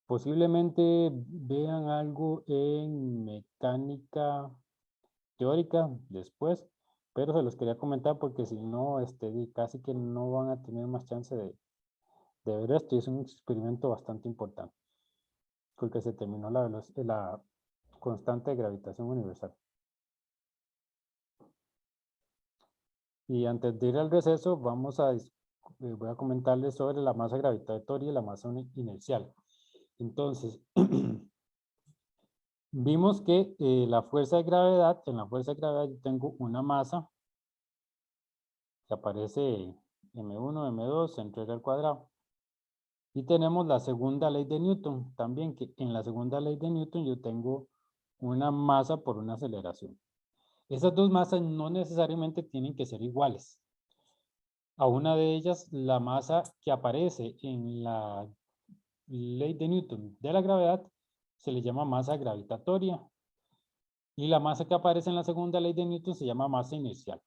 Posiblemente vean algo en mecánica teórica después, pero se los quería comentar porque si no, casi que no van a tener más chance de ver esto. Y es un experimento bastante importante, porque se terminó la constante de gravitación universal. Y antes de ir al receso, voy a comentarles sobre la masa gravitatoria y la masa inercial. Entonces, vimos que la fuerza de gravedad, en la fuerza de gravedad yo tengo una masa que aparece M1, M2, entre R al cuadrado. Y tenemos la segunda ley de Newton, también que en la segunda ley de Newton yo tengo una masa por una aceleración. Esas dos masas no necesariamente tienen que ser iguales. A una de ellas, la masa que aparece en la ley de Newton de la gravedad se le llama masa gravitatoria, y la masa que aparece en la segunda ley de Newton se llama masa inercial.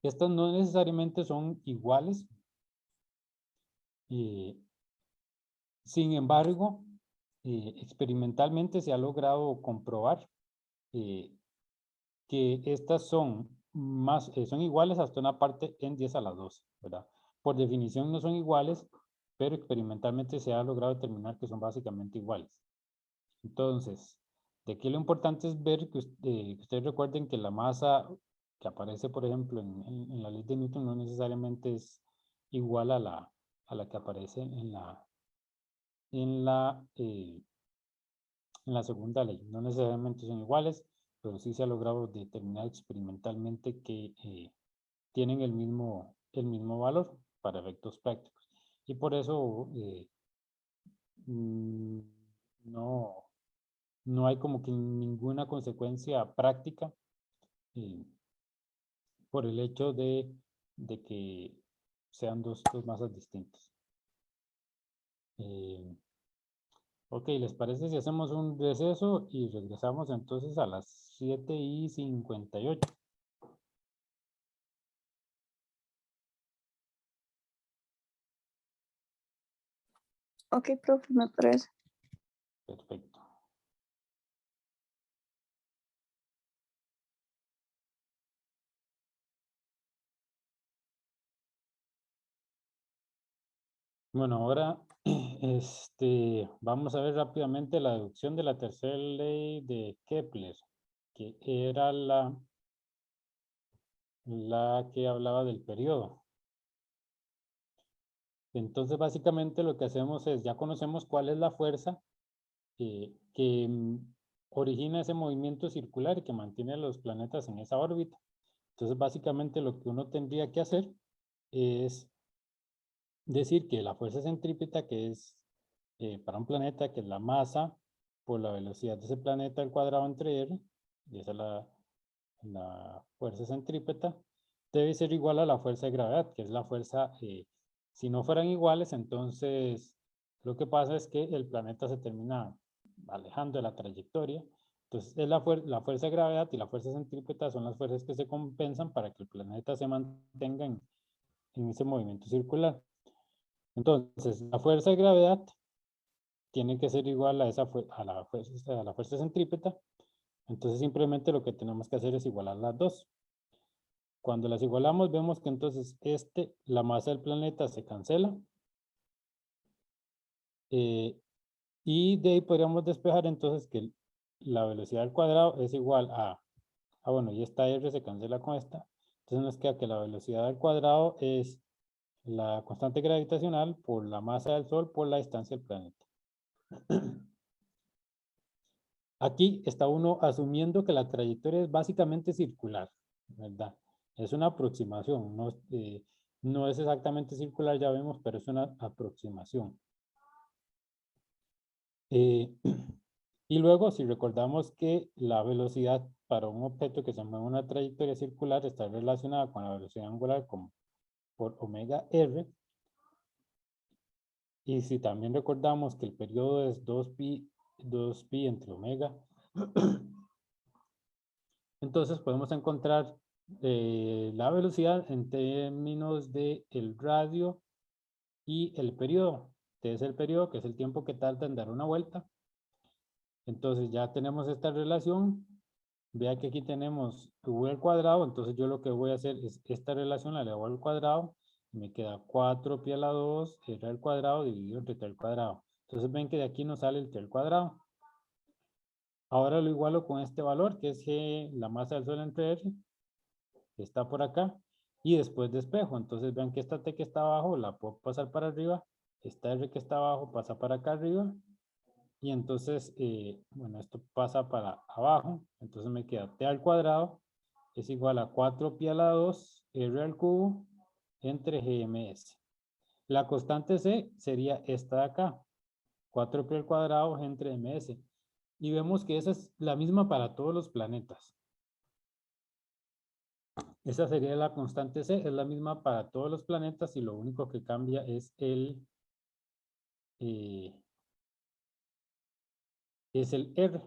Estas no necesariamente son iguales, Sin embargo, experimentalmente se ha logrado comprobar que estas son son iguales hasta una parte en 10 a la 12, ¿verdad? Por definición no son iguales, pero experimentalmente se ha logrado determinar que son básicamente iguales. Entonces, de aquí lo importante es ver que ustedes recuerden que la masa que aparece, por ejemplo, en la ley de Newton no necesariamente es igual a la que aparece en la segunda ley. No necesariamente son iguales, pero sí se ha logrado determinar experimentalmente que tienen el mismo valor para efectos prácticos. Y por eso mm, no hay como que ninguna consecuencia práctica por el hecho de que sean dos masas distintas. Ok, ¿les parece si hacemos un receso y regresamos entonces a las 7:58? Ok, profe, me parece. Perfecto. Bueno, ahora vamos a ver rápidamente la deducción de la tercera ley de Kepler, que era la que hablaba del periodo. Entonces, básicamente lo que hacemos es, ya conocemos cuál es la fuerza que origina ese movimiento circular y que mantiene a los planetas en esa órbita. Entonces, básicamente lo que uno tendría que hacer es decir que la fuerza centrípeta, que es para un planeta, que es la masa por la velocidad de ese planeta al cuadrado entre r, y esa es la fuerza centrípeta, debe ser igual a la fuerza de gravedad, que es la fuerza, si no fueran iguales, entonces lo que pasa es que el planeta se termina alejando de la trayectoria. Entonces es la fuerza de gravedad y la fuerza centrípeta son las fuerzas que se compensan para que el planeta se mantenga en ese movimiento circular. Entonces, la fuerza de gravedad tiene que ser igual a la fuerza centrípeta. Entonces, simplemente lo que tenemos que hacer es igualar las dos. Cuando las igualamos, vemos que entonces la masa del planeta se cancela. Y de ahí podríamos despejar entonces que la velocidad al cuadrado es igual bueno, y esta R se cancela con esta. Entonces nos queda que la velocidad al cuadrado es la constante gravitacional por la masa del Sol por la distancia del planeta. Aquí está uno asumiendo que la trayectoria es básicamente circular, ¿verdad? Es una aproximación, no es exactamente circular, ya vemos, pero es una aproximación. Y luego, si recordamos que la velocidad para un objeto que se mueve en una trayectoria circular está relacionada con la velocidad angular por omega r, y si también recordamos que el periodo es 2pi entre omega, entonces podemos encontrar la velocidad en términos de el radio y el periodo. Este es el periodo, que es el tiempo que tarda en dar una vuelta. Entonces ya tenemos esta relación. Vea que aquí tenemos v al cuadrado, entonces yo lo que voy a hacer es esta relación la elevo al cuadrado, y me queda 4pi a la 2 r al cuadrado dividido entre t al cuadrado. Entonces ven que de aquí nos sale el t al cuadrado. Ahora lo igualo con este valor, que es la masa del Sol entre r, que está por acá, y después despejo. Entonces vean que esta t que está abajo la puedo pasar para arriba, esta r que está abajo pasa para acá arriba, y entonces, bueno, esto pasa para abajo, entonces me queda t al cuadrado es igual a 4pi a la 2 r al cubo entre gms. La constante c sería esta de acá, 4pi al cuadrado entre ms. Y vemos que esa es la misma para todos los planetas. Esa sería la constante c, es la misma para todos los planetas y lo único que cambia es el R.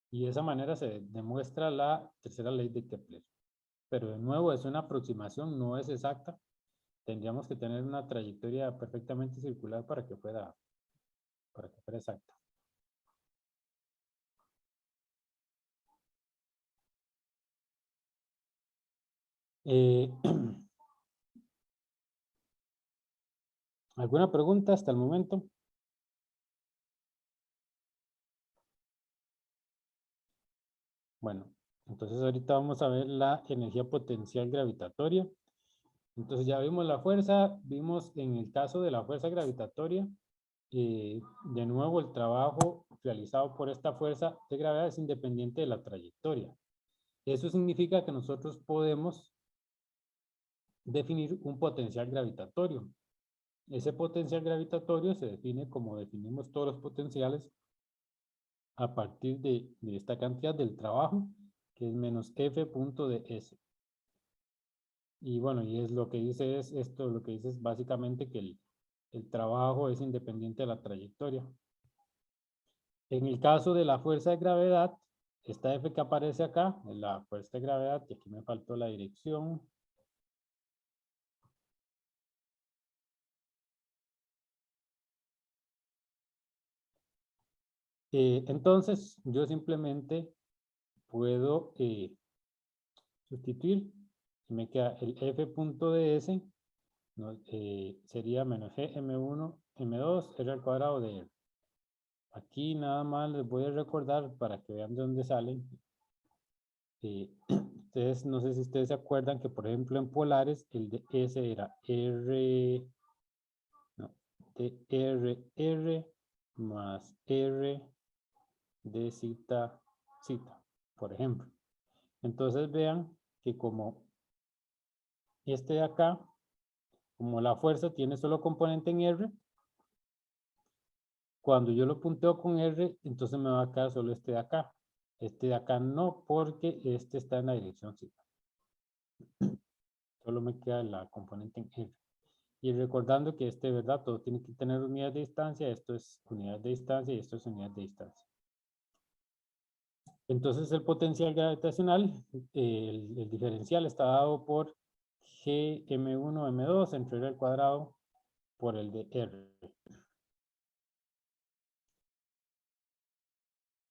Y de esa manera se demuestra la tercera ley de Kepler. Pero de nuevo es una aproximación, no es exacta. tendríamos que tener una trayectoria perfectamente circular para que fuera exacta. ¿Alguna pregunta hasta el momento? Bueno, entonces ahorita vamos a ver la energía potencial gravitatoria. Entonces ya vimos la fuerza, vimos en el caso de la fuerza gravitatoria, de nuevo el trabajo realizado por esta fuerza de gravedad es independiente de la trayectoria. Eso significa que nosotros podemos definir un potencial gravitatorio. Ese potencial gravitatorio se define como definimos todos los potenciales a partir de esta cantidad del trabajo, que es menos F punto de S. Y bueno, y es lo que dice es esto, lo que dice es básicamente que el trabajo es independiente de la trayectoria. En el caso de la fuerza de gravedad, esta F que aparece acá, es la fuerza de gravedad, y aquí me faltó la dirección. Entonces, yo simplemente puedo sustituir y me queda el F punto de S, ¿no? Sería menos G M1 M2 R al cuadrado de R. Aquí nada más les voy a recordar para que vean de dónde salen. Ustedes, no sé si ustedes se acuerdan que, por ejemplo, en polares, el de S era R, no, de R más R de zeta, por ejemplo. Entonces vean que como este de acá, como la fuerza tiene solo componente en R, cuando yo lo punteo con R, entonces me va a quedar solo este de acá. Este de acá no, porque este está en la dirección Z. Solo me queda la componente en R. Y recordando que ¿verdad? Todo tiene que tener unidades de distancia. Esto es unidad de distancia y esto es unidad de distancia. Entonces el potencial gravitacional, el diferencial está dado por Gm1, m2 entre R al cuadrado por el de R.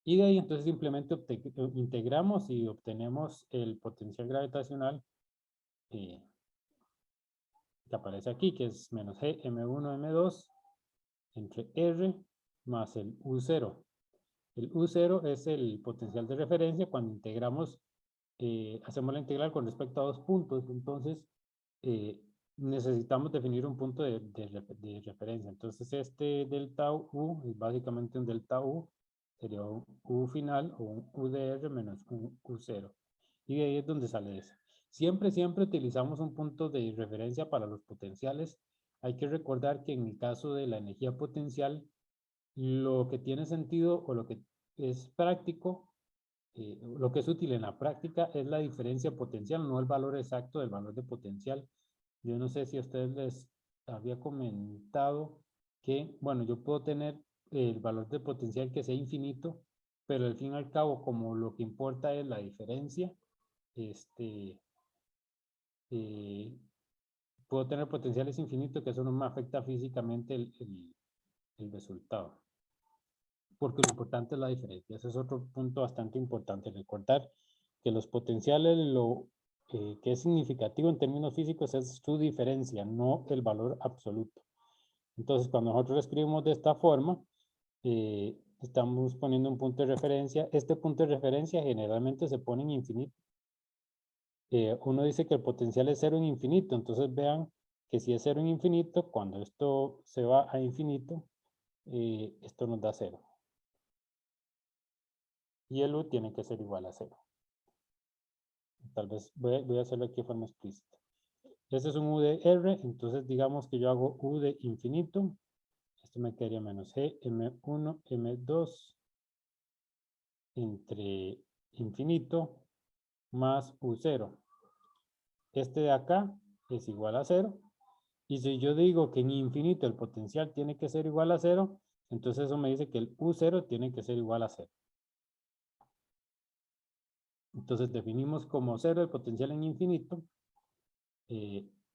Y de ahí entonces simplemente integramos y obtenemos el potencial gravitacional que aparece aquí, que es menos G M1 M2 entre R más el U0. El U0 es el potencial de referencia cuando integramos, hacemos la integral con respecto a dos puntos. Entonces, necesitamos definir un punto de referencia. Entonces, este delta U es básicamente un delta U, sería un U final o un U de R menos un U0. Y de ahí es donde sale eso. Siempre utilizamos un punto de referencia para los potenciales. Hay que recordar que en el caso de la energía potencial, lo que tiene sentido o lo que es práctico, lo que es útil en la práctica es la diferencia potencial, no el valor exacto del valor de potencial. Yo no sé si a ustedes les había comentado que, bueno, yo puedo tener el valor de potencial que sea infinito, pero al fin y al cabo, como lo que importa es la diferencia, puedo tener potenciales infinitos que eso no me afecta físicamente el resultado. Porque lo importante es la diferencia. Ese es otro punto bastante importante. Recordar que los potenciales, lo que es significativo en términos físicos es su diferencia, no el valor absoluto. Entonces, cuando nosotros escribimos de esta forma, estamos poniendo un punto de referencia. Este punto de referencia generalmente se pone en infinito. Uno dice que el potencial es cero en infinito. Entonces, vean que si es cero en infinito, cuando esto se va a infinito, esto nos da cero. Y el U tiene que ser igual a 0. Tal vez voy a hacerlo aquí de forma explícita. Este es un U de R, entonces digamos que yo hago U de infinito. Esto me quedaría menos G, M1, M2 entre infinito más U0. Este de acá es igual a 0. Y si yo digo que en infinito el potencial tiene que ser igual a 0, entonces eso me dice que el U0 tiene que ser igual a 0. Entonces definimos como 0 el potencial en infinito.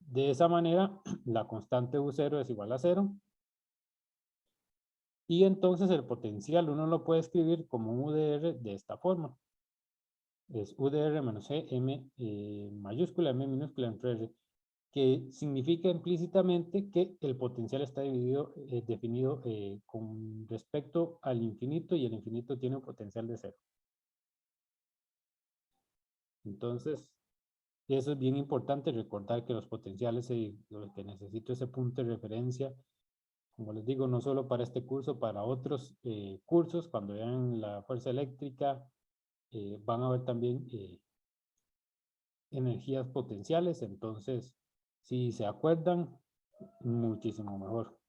De esa manera, la constante U0 es igual a 0. Y entonces el potencial uno lo puede escribir como un UDR de esta forma. Es UDR menos E, M mayúscula, M minúscula entre R, que significa implícitamente que el potencial está definido con respecto al infinito, y el infinito tiene un potencial de 0. Entonces, eso es bien importante, recordar que los potenciales, lo que necesito ese punto de referencia, como les digo, no solo para este curso, para otros cursos, cuando vean la fuerza eléctrica, van a ver también energías potenciales. Entonces, si se acuerdan, muchísimo mejor.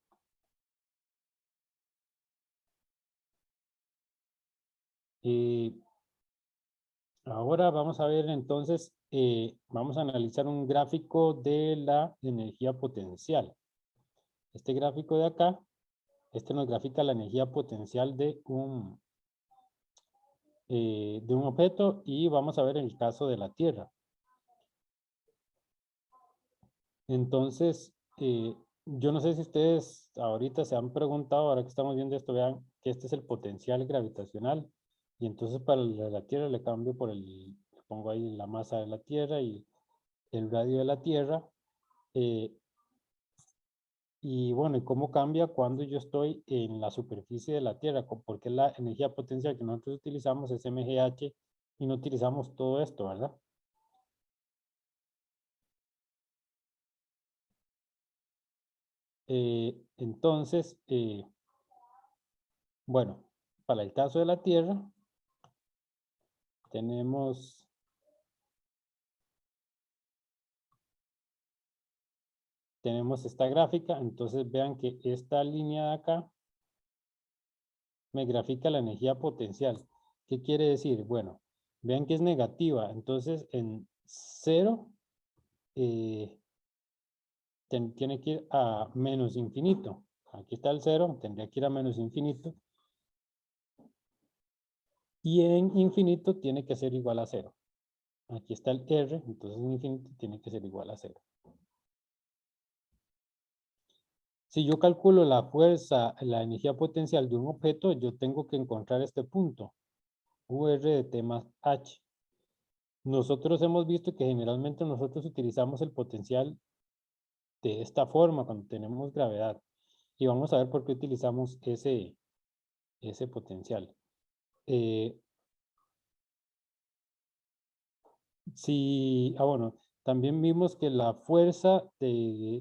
Ahora vamos a ver entonces, vamos a analizar un gráfico de la energía potencial. Este gráfico de acá, este nos grafica la energía potencial de un objeto, y vamos a ver el caso de la Tierra. Entonces, yo no sé si ustedes ahorita se han preguntado, ahora que estamos viendo esto, vean que este es el potencial gravitacional, y entonces para la Tierra le cambio por le pongo ahí la masa de la Tierra y el radio de la Tierra. Y bueno, ¿y cómo cambia cuando yo estoy en la superficie de la Tierra? Porque la energía potencial que nosotros utilizamos es MGH y no utilizamos todo esto, ¿verdad? Entonces, bueno, para el caso de la Tierra, tenemos esta gráfica. Entonces vean que esta línea de acá me grafica la energía potencial. ¿Qué quiere decir? Bueno, vean que es negativa. Entonces en 0 tiene que ir a menos infinito. Aquí está el 0, tendría que ir a menos infinito. Y en infinito tiene que ser igual a 0. Aquí está el R, entonces en infinito tiene que ser igual a 0. Si yo calculo la fuerza, la energía potencial de un objeto, yo tengo que encontrar este punto, UR de T más H. Nosotros hemos visto que generalmente nosotros utilizamos el potencial de esta forma cuando tenemos gravedad. Y vamos a ver por qué utilizamos ese potencial. Bueno, también vimos que la fuerza de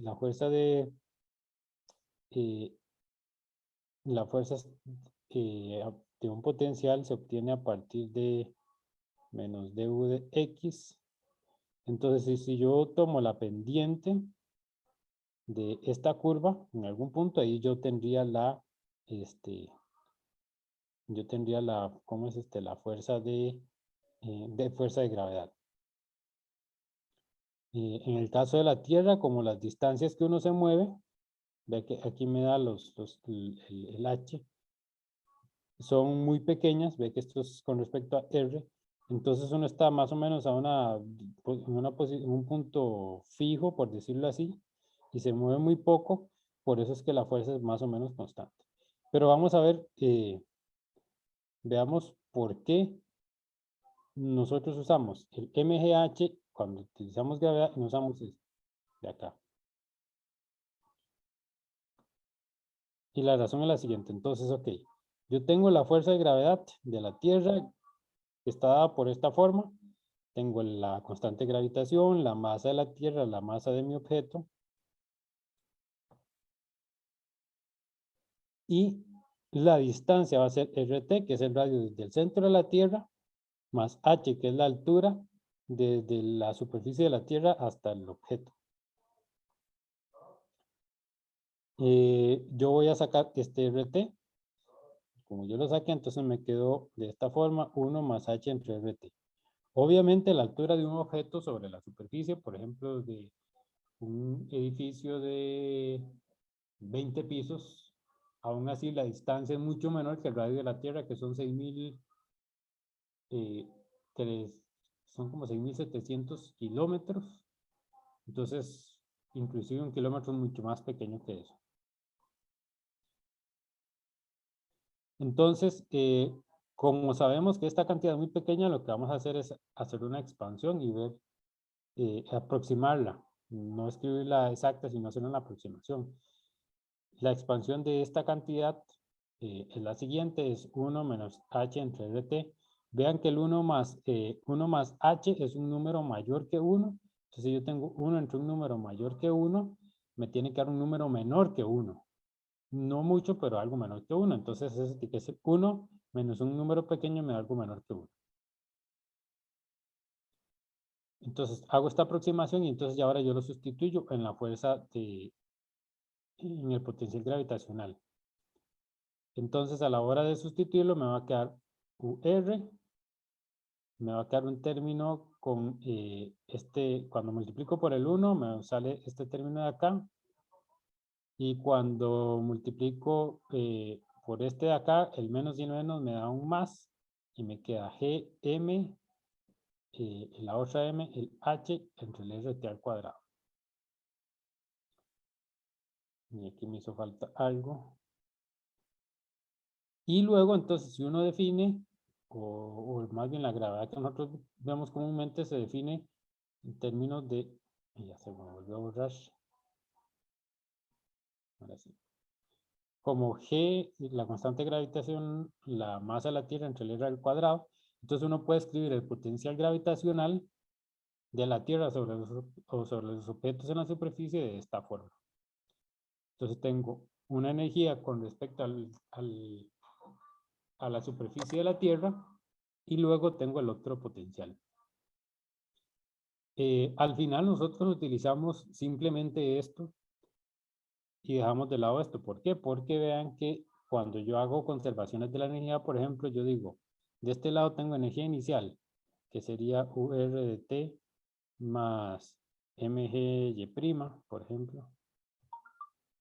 de un potencial se obtiene a partir de menos du de x. Entonces, si yo tomo la pendiente de esta curva, en algún punto ahí yo tendría ¿cómo es la fuerza fuerza de gravedad. En el caso de la Tierra, como las distancias que uno se mueve, ve que aquí me da el h, son muy pequeñas, ve que esto es con respecto a r, entonces uno está más o menos en un punto fijo, por decirlo así, y se mueve muy poco, por eso es que la fuerza es más o menos constante. Pero vamos a ver, veamos por qué nosotros usamos el MGH cuando utilizamos gravedad y no usamos este de acá. Y la razón es la siguiente. Entonces, ok, yo tengo la fuerza de gravedad de la Tierra que está dada por esta forma. Tengo la constante de gravitación, la masa de la Tierra, la masa de mi objeto. Y la distancia va a ser RT, que es el radio desde el centro de la Tierra, más H, que es la altura desde la superficie de la Tierra hasta el objeto. Yo voy a sacar este RT. Como yo lo saqué, entonces me quedó de esta forma 1 más H entre RT. Obviamente la altura de un objeto sobre la superficie, por ejemplo, de un edificio de 20 pisos, aún así la distancia es mucho menor que el radio de la Tierra, que son 6.000, son como 6.700 kilómetros. Entonces, inclusive 1 kilómetro es mucho más pequeño que eso. Entonces, como sabemos que esta cantidad es muy pequeña, lo que vamos a hacer es hacer una expansión y ver, aproximarla. No escribirla exacta, sino hacer una aproximación. La expansión de esta cantidad es la siguiente, es 1 menos h entre rt. Vean que el 1 más h es un número mayor que 1. Entonces, si yo tengo 1 entre un número mayor que 1, me tiene que dar un número menor que 1. No mucho, pero algo menor que 1. Entonces, eso tiene que ser 1 menos un número pequeño me da algo menor que 1. Entonces, hago esta aproximación y entonces ya ahora yo lo sustituyo en la fuerza en el potencial gravitacional. Entonces, a la hora de sustituirlo, me va a quedar UR, me va a quedar un término con cuando multiplico por el 1, me sale este término de acá. Y cuando multiplico por este de acá, el menos y el menos me da un más. Y me queda GM, la otra M, el H entre el RT al cuadrado. Y aquí me hizo falta algo. Y luego, entonces, si uno define, o más bien la gravedad que nosotros vemos comúnmente se define en términos de, y ya se me volvió a borrar. Ahora sí. Como G, la constante de gravitación, la masa de la Tierra entre el R al cuadrado, entonces uno puede escribir el potencial gravitacional de la Tierra sobre los objetos en la superficie de esta forma. Entonces tengo una energía con respecto a la superficie de la Tierra y luego tengo el otro potencial. Al final nosotros utilizamos simplemente esto y dejamos de lado esto. ¿Por qué? Porque vean que cuando yo hago conservaciones de la energía, por ejemplo, yo digo, de este lado tengo energía inicial, que sería UR de T más MGY', por ejemplo.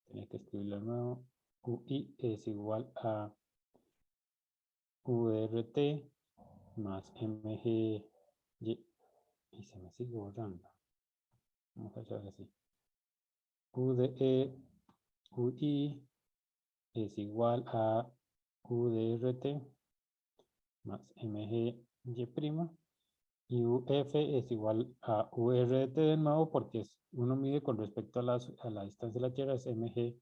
Tenía que escribirlo de nuevo. UI es igual a URT más MGY. Y se me sigue borrando. Vamos a hacer así. UDE, UI es igual a UDRT más MGY'. Y UF es igual a URT de nuevo porque uno mide con respecto a la distancia de la Tierra, es MG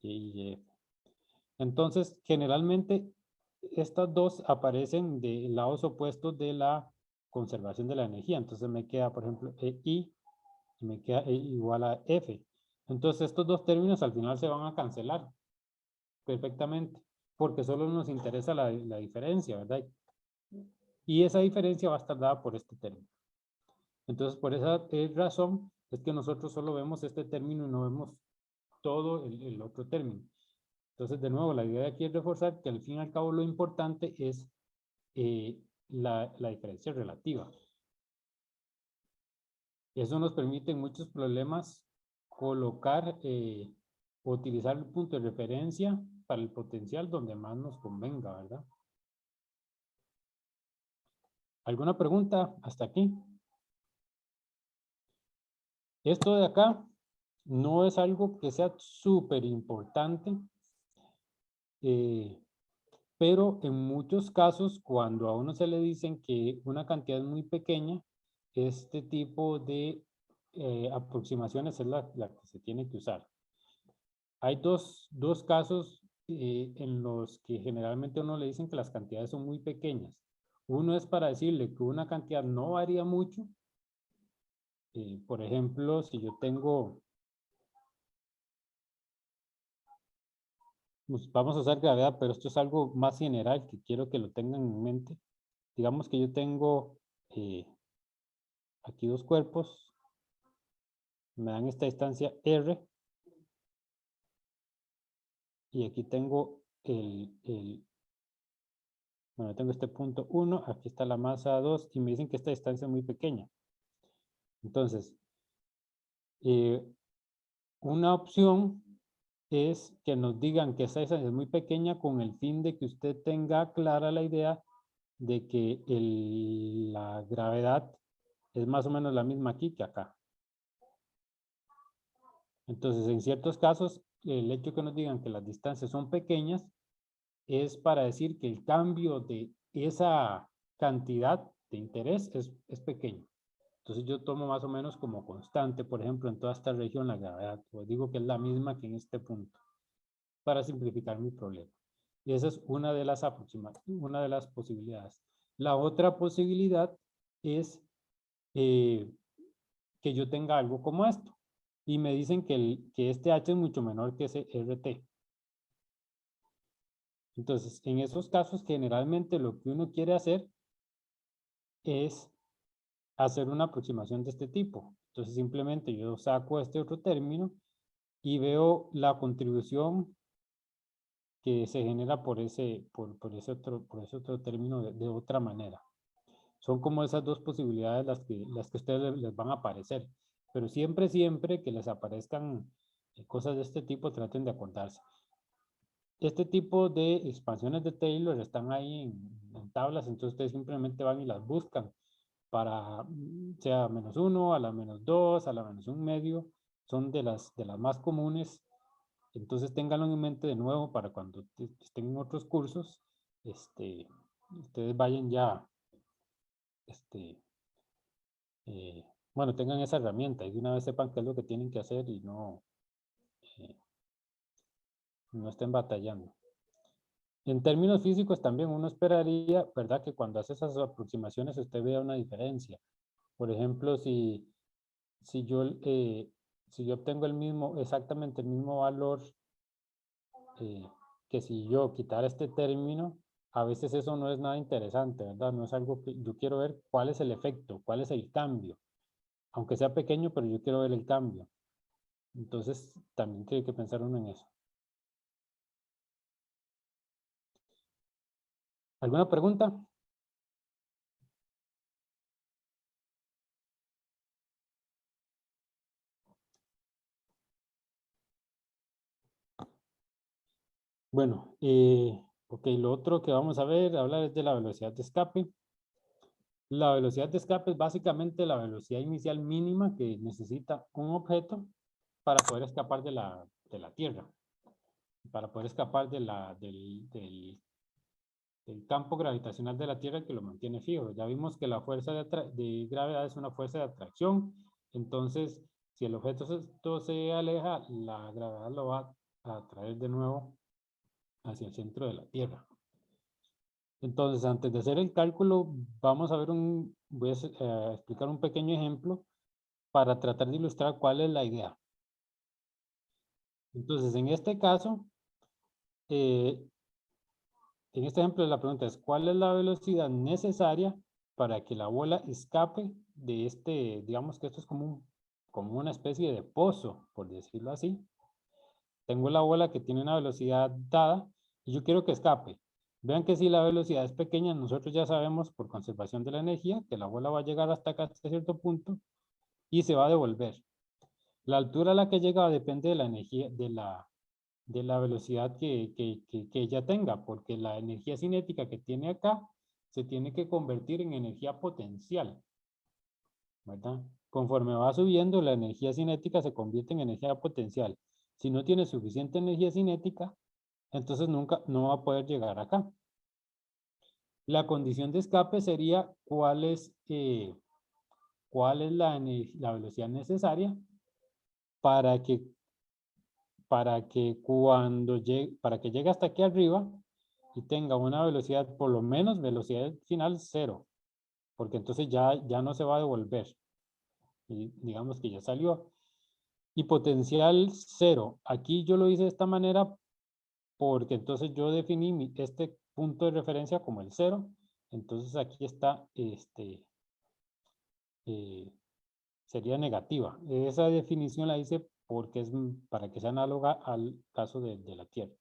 y entonces, generalmente, estas dos aparecen de lados opuestos de la conservación de la energía. Entonces me queda, por ejemplo, I y me queda E igual a F. Entonces estos dos términos al final se van a cancelar perfectamente, porque solo nos interesa la diferencia, ¿verdad? Y esa diferencia va a estar dada por este término. Entonces, por esa razón, es que nosotros solo vemos este término y no vemos todo el otro término. Entonces, de nuevo, la idea de aquí es reforzar que al fin y al cabo lo importante es la diferencia relativa. Eso nos permite en muchos problemas colocar o utilizar el punto de referencia para el potencial donde más nos convenga, ¿verdad? ¿Alguna pregunta hasta aquí? Esto de acá no es algo que sea súper importante, pero en muchos casos, cuando a uno se le dicen que una cantidad es muy pequeña, este tipo de aproximaciones es la que se tiene que usar. Hay dos casos en los que generalmente uno le dicen que las cantidades son muy pequeñas. Uno es para decirle que una cantidad no varía mucho. Por ejemplo, si yo tengo, pues vamos a usar gravedad, pero esto es algo más general que quiero que lo tengan en mente. Digamos que yo tengo aquí dos cuerpos, me dan esta distancia R, y aquí tengo bueno, tengo este punto 1, aquí está la masa 2, y me dicen que esta distancia es muy pequeña. Entonces, una opción es que nos digan que esta distancia es muy pequeña con el fin de que usted tenga clara la idea de que la gravedad es más o menos la misma aquí que acá. Entonces, en ciertos casos, el hecho que nos digan que las distancias son pequeñas es para decir que el cambio de esa cantidad de interés es pequeño. Entonces yo tomo más o menos como constante, por ejemplo, en toda esta región la gravedad. Pues digo que es la misma que en este punto, para simplificar mi problema. Y esa es una de las una de las posibilidades. La otra posibilidad es que yo tenga algo como esto. Y me dicen que este H es mucho menor que ese RT. Entonces, en esos casos, generalmente lo que uno quiere hacer es hacer una aproximación de este tipo. Entonces, simplemente yo saco este otro término y veo la contribución que se genera por ese otro término de otra manera. Son como esas dos posibilidades las que a ustedes les van a aparecer. Pero siempre que les aparezcan cosas de este tipo, traten de acordarse. Este tipo de expansiones de Taylor están ahí en tablas, entonces ustedes simplemente van y las buscan para, sea -1, a la -2, a la -1/2, son de las más comunes. Entonces ténganlo en mente de nuevo para cuando estén en otros cursos, ustedes vayan ya, bueno, tengan esa herramienta y de una vez sepan qué es lo que tienen que hacer y no estén batallando. En términos físicos también uno esperaría, ¿verdad? Que cuando hace esas aproximaciones usted vea una diferencia. Por ejemplo, si yo obtengo exactamente el mismo valor que si yo quitara este término, a veces eso no es nada interesante, ¿verdad? No es algo que yo quiero ver cuál es el efecto, cuál es el cambio. Aunque sea pequeño, pero yo quiero ver el cambio. Entonces, también tiene que pensar uno en eso. ¿Alguna pregunta? Bueno, ok, lo otro que vamos a hablar es de la velocidad de escape. La velocidad de escape es básicamente la velocidad inicial mínima que necesita un objeto para poder escapar de la Tierra, para poder escapar del campo gravitacional de la Tierra que lo mantiene fijo. Ya vimos que la fuerza de gravedad es una fuerza de atracción, entonces si el objeto se aleja, la gravedad lo va a atraer de nuevo hacia el centro de la Tierra. Entonces, antes de hacer el cálculo, vamos a ver voy a explicar un pequeño ejemplo para tratar de ilustrar cuál es la idea. Entonces, en este caso, en este ejemplo la pregunta es, ¿cuál es la velocidad necesaria para que la bola escape de digamos que esto es como una especie de pozo, por decirlo así? Tengo la bola que tiene una velocidad dada y yo quiero que escape. Vean que si la velocidad es pequeña, nosotros ya sabemos por conservación de la energía que la bola va a llegar hasta acá, hasta cierto punto, y se va a devolver. La altura a la que llega depende de la energía, de la velocidad que ella tenga, porque la energía cinética que tiene acá se tiene que convertir en energía potencial, ¿verdad? Conforme va subiendo, la energía cinética se convierte en energía potencial. Si no tiene suficiente energía cinética, entonces nunca no va a poder llegar acá. La condición de escape sería cuál es la velocidad necesaria para que llegue hasta aquí arriba y tenga una velocidad, por lo menos velocidad final 0, porque entonces ya no se va a devolver. Y digamos que ya salió. Y potencial 0. Aquí yo lo hice de esta manera porque entonces yo definí este punto de referencia como el 0. Entonces aquí está, sería negativa. Esa definición la hice porque es para que sea análoga al caso de la Tierra.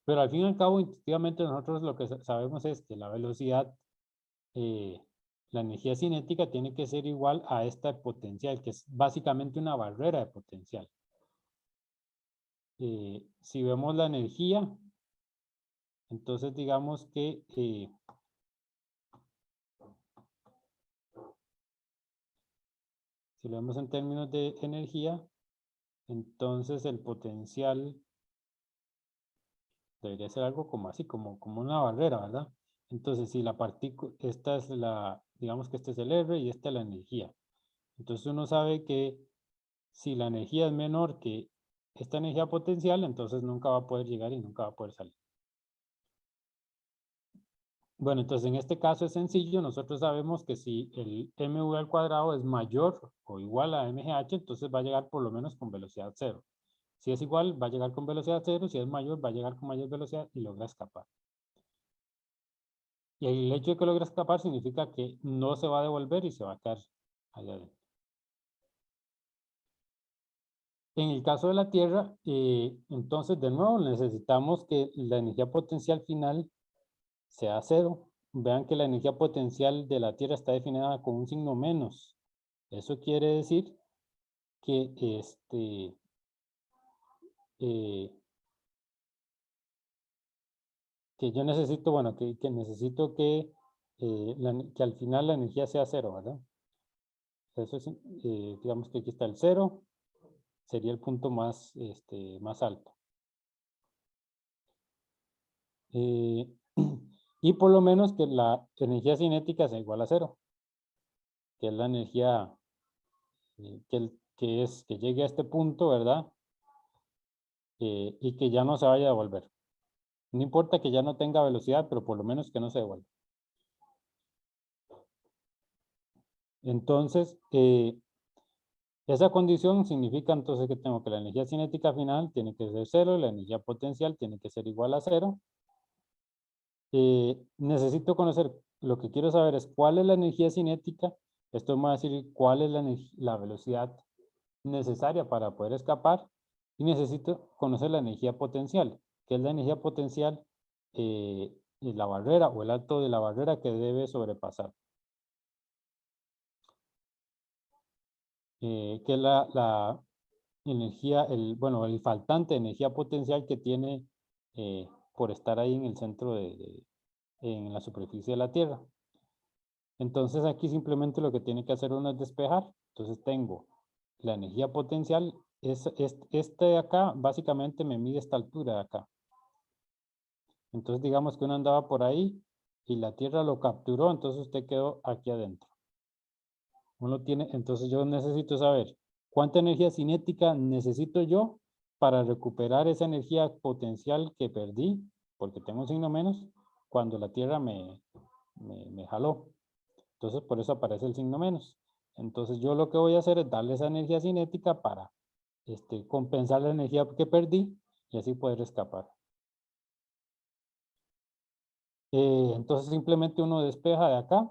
Pero al fin y al cabo, intuitivamente nosotros lo que sabemos es que la velocidad, la energía cinética tiene que ser igual a esta potencial, que es básicamente una barrera de potencial. Si vemos la energía, entonces digamos que si lo vemos en términos de energía, entonces el potencial debería ser algo como así, como una barrera, ¿verdad? Entonces, si la partícula, esta es la, digamos que este es el R y esta es la energía. Entonces uno sabe que si la energía es menor que esta energía potencial, entonces nunca va a poder llegar y nunca va a poder salir. Bueno, entonces en este caso es sencillo. Nosotros sabemos que si el mv al cuadrado es mayor o igual a mgh, entonces va a llegar por lo menos con velocidad cero. Si es igual, va a llegar con velocidad cero. Si es mayor, va a llegar con mayor velocidad y logra escapar. Y el hecho de que logre escapar significa que no se va a devolver y se va a quedar allá adentro. En el caso de la Tierra, entonces de nuevo necesitamos que la energía potencial final sea cero. Vean que la energía potencial de la Tierra está definida con un signo menos. Eso quiere decir que que yo necesito, bueno, que necesito que al final la energía sea cero, ¿verdad? Eso es, digamos que aquí está el cero, sería el punto más, más alto. Y por lo menos que la energía cinética sea igual a cero, que es la energía que llegue a este punto, ¿verdad? Y que ya no se vaya a devolver. No importa que ya no tenga velocidad, pero por lo menos que no se devuelva. Entonces, esa condición significa entonces que tengo que la energía cinética final tiene que ser cero, la energía potencial tiene que ser igual a cero. Necesito conocer, lo que quiero saber es cuál es la energía cinética. Esto me va a decir cuál es la velocidad necesaria para poder escapar. Y necesito conocer la energía potencial, que es la energía potencial y la barrera o el alto de la barrera que debe sobrepasar. Que es la energía, bueno, el faltante de energía potencial que tiene por estar ahí en el centro en la superficie de la Tierra. Entonces aquí simplemente lo que tiene que hacer uno es despejar. Entonces tengo la energía potencial, este de acá básicamente me mide esta altura de acá. Entonces digamos que uno andaba por ahí y la Tierra lo capturó, entonces usted quedó aquí adentro. Uno tiene, entonces yo necesito saber cuánta energía cinética necesito yo para recuperar esa energía potencial que perdí, porque tengo un signo menos, cuando la Tierra me jaló. Entonces por eso aparece el signo menos. Entonces yo lo que voy a hacer es darle esa energía cinética para compensar la energía que perdí y así poder escapar. Entonces simplemente uno despeja de acá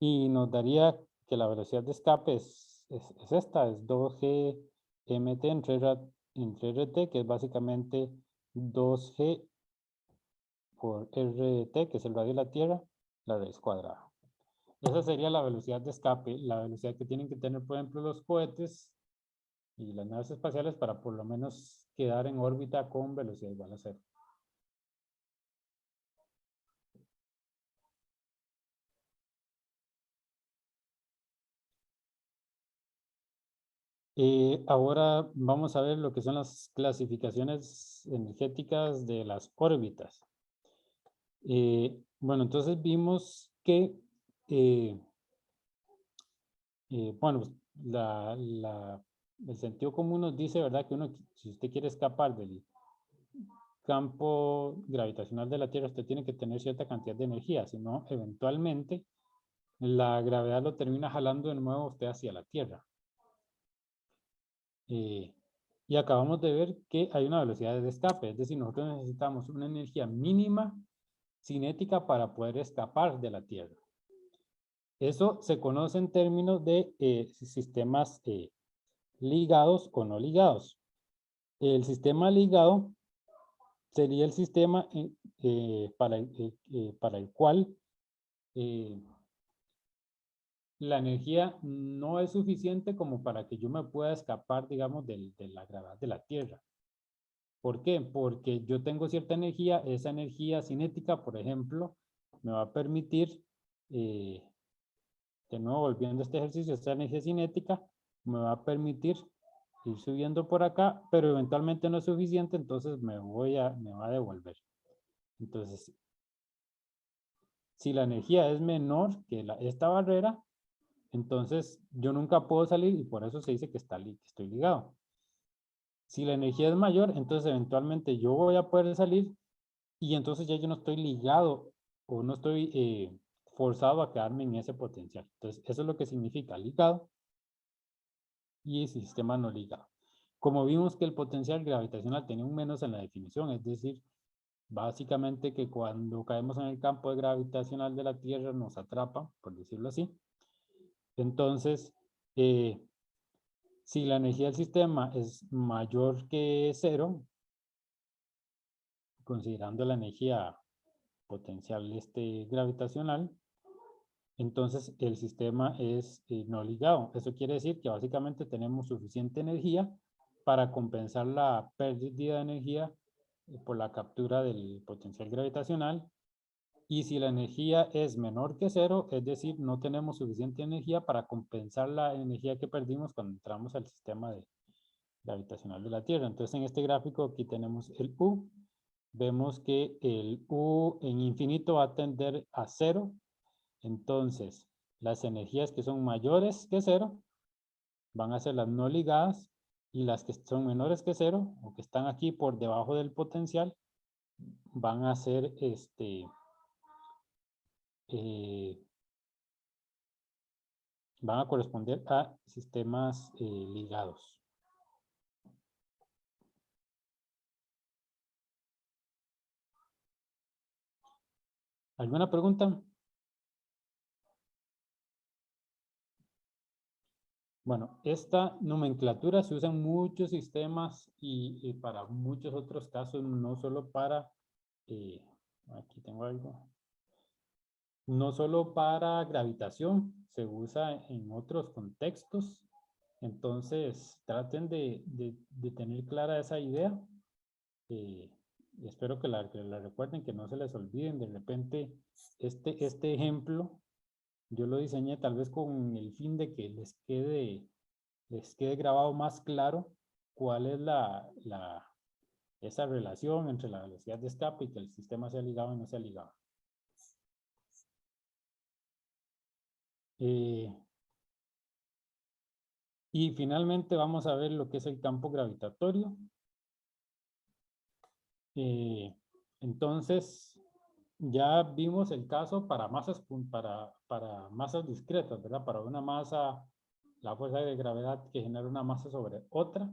y nos daría que la velocidad de escape es esta, es 2g mt entre rt, que es básicamente 2g por rt, que es el radio de la Tierra, la raíz cuadrada. Esa sería la velocidad de escape, la velocidad que tienen que tener, por ejemplo, los cohetes y las naves espaciales para por lo menos quedar en órbita con velocidad igual a cero. Ahora vamos a ver lo que son las clasificaciones energéticas de las órbitas. Bueno, entonces vimos que, bueno, el sentido común nos dice, ¿verdad? Que uno, si usted quiere escapar del campo gravitacional de la Tierra, usted tiene que tener cierta cantidad de energía, si no, eventualmente la gravedad lo termina jalando de nuevo usted hacia la Tierra. Y acabamos de ver que hay una velocidad de escape, es decir, nosotros necesitamos una energía mínima cinética para poder escapar de la Tierra. Eso se conoce en términos de sistemas ligados o no ligados. El sistema ligado sería el sistema para el cual la energía no es suficiente como para que yo me pueda escapar, digamos, de la gravedad de la Tierra. ¿Por qué? Porque yo tengo cierta energía, esa energía cinética, por ejemplo, me va a permitir de nuevo, volviendo a este ejercicio, esta energía cinética me va a permitir ir subiendo por acá, pero eventualmente no es suficiente, entonces me va a devolver. Entonces, si la energía es menor que esta barrera, entonces yo nunca puedo salir y por eso se dice que estoy ligado. Si la energía es mayor, entonces eventualmente yo voy a poder salir y entonces ya yo no estoy ligado o no estoy forzado a quedarme en ese potencial. Entonces, eso es lo que significa ligado y sistema no ligado. Como vimos que el potencial gravitacional tenía un menos en la definición, es decir, básicamente que cuando caemos en el campo gravitacional de la Tierra nos atrapa, por decirlo así. Entonces, si la energía del sistema es mayor que 0, considerando la energía potencial gravitacional, entonces el sistema es no ligado. Eso quiere decir que básicamente tenemos suficiente energía para compensar la pérdida de energía por la captura del potencial gravitacional. Y si la energía es menor que 0, es decir, no tenemos suficiente energía para compensar la energía que perdimos cuando entramos al sistema gravitacional de la Tierra. Entonces, en este gráfico aquí tenemos el U. Vemos que el U en infinito va a tender a 0. Entonces, las energías que son mayores que 0 van a ser las no ligadas y las que son menores que 0 o que están aquí por debajo del potencial van a ser van a corresponder a sistemas ligados. ¿Alguna pregunta? Bueno, esta nomenclatura se usa en muchos sistemas y para muchos otros casos, no solo para, aquí tengo algo, no solo para gravitación, se usa en otros contextos. Entonces, traten de tener clara esa idea. Espero que la recuerden, que no se les olviden. De repente, este ejemplo, yo lo diseñé tal vez con el fin de que les quede grabado más claro cuál es esa relación entre la velocidad de escape y que el sistema sea ligado y no sea ligado. Y finalmente vamos a ver lo que es el campo gravitatorio. Entonces, ya vimos el caso para masas discretas, ¿verdad? Para una masa, la fuerza de gravedad que genera una masa sobre otra.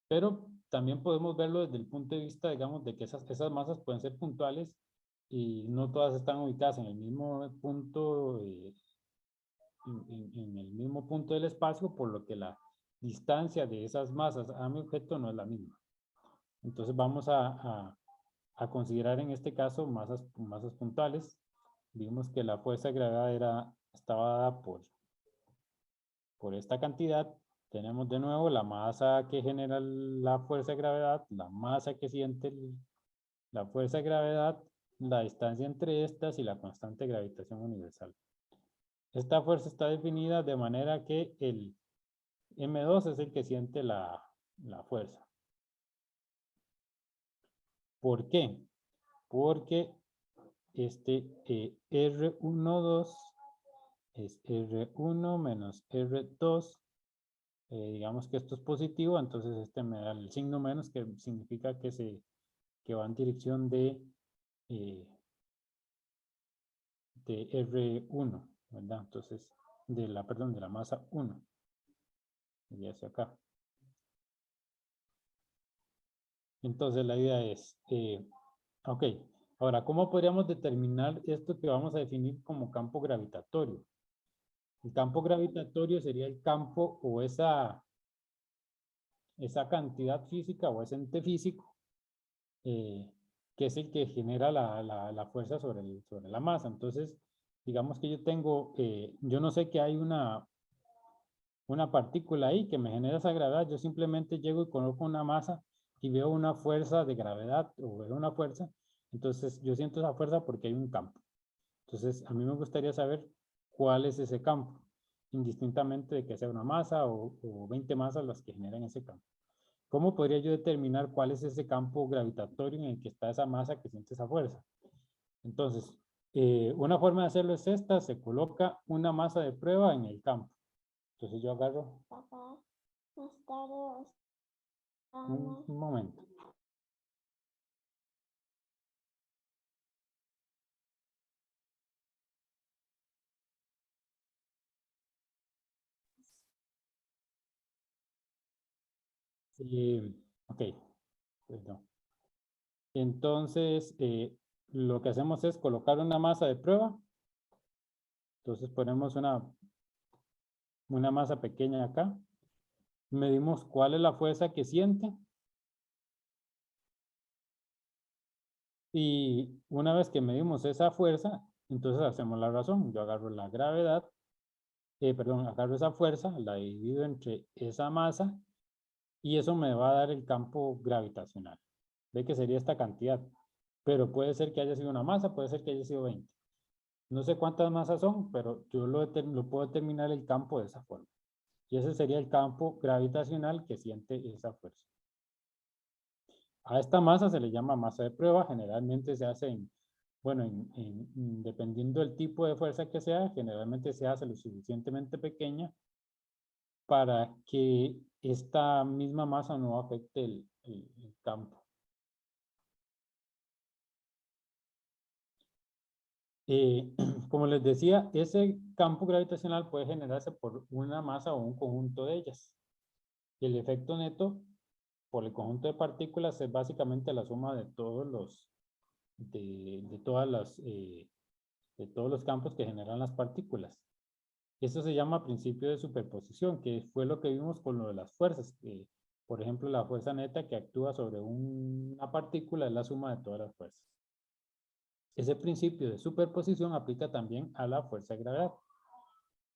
Pero también podemos verlo desde el punto de vista, digamos, de que esas masas pueden ser puntuales y no todas están ubicadas en el mismo punto, en el mismo punto del espacio, por lo que la distancia de esas masas a mi objeto no es la misma. Entonces vamos a considerar en este caso masas puntuales. Vimos que la fuerza de gravedad estaba dada por esta cantidad. Tenemos de nuevo la masa que genera la fuerza de gravedad, la masa que siente la fuerza de gravedad, la distancia entre estas y la constante de gravitación universal. Esta fuerza está definida de manera que el M2 es el que siente la fuerza. ¿Por qué? Porque R12 es R1 menos R2. Digamos que esto es positivo, entonces este me da el signo menos, que significa que va en dirección de R1, ¿verdad? Entonces, de la masa 1. Y hacia acá. Entonces la idea es, ok, ahora, ¿cómo podríamos determinar esto que vamos a definir como campo gravitatorio? El campo gravitatorio sería el campo o esa cantidad física o ese ente físico que es el que genera la fuerza sobre la masa. Entonces, digamos que yo tengo, yo no sé que hay una partícula ahí que me genera esa gravedad, yo simplemente llego y coloco una masa y veo una fuerza de gravedad o veo una fuerza, entonces yo siento esa fuerza porque hay un campo. Entonces, a mí me gustaría saber cuál es ese campo, indistintamente de que sea una masa o 20 masas las que generan ese campo. ¿Cómo podría yo determinar cuál es ese campo gravitatorio en el que está esa masa que siente esa fuerza? Entonces, una forma de hacerlo es esta, se coloca una masa de prueba en el campo. Entonces yo agarro Papá, más tarde un momento. Ok, perdón. Entonces, lo que hacemos es colocar una masa de prueba. Entonces ponemos una masa pequeña acá. Medimos cuál es la fuerza que siente. Y una vez que medimos esa fuerza, entonces hacemos la razón. Yo agarro la gravedad, agarro esa fuerza, la divido entre esa masa y eso me va a dar el campo gravitacional. Ve que sería esta cantidad. Pero puede ser que haya sido una masa, puede ser que haya sido 20. No sé cuántas masas son, pero yo lo puedo determinar el campo de esa forma. Y ese sería el campo gravitacional que siente esa fuerza. A esta masa se le llama masa de prueba. Generalmente se hace dependiendo del tipo de fuerza que sea, generalmente se hace lo suficientemente pequeña para que esta misma masa no afecte el campo. Como les decía, ese campo gravitacional puede generarse por una masa o un conjunto de ellas. El efecto neto por el conjunto de partículas es básicamente la suma de todos los de todos los campos que generan las partículas. Eso se llama principio de superposición, que fue lo que vimos con lo de las fuerzas. Por ejemplo, la fuerza neta que actúa sobre una partícula es la suma de todas las fuerzas. Ese principio de superposición aplica también a la fuerza de gravedad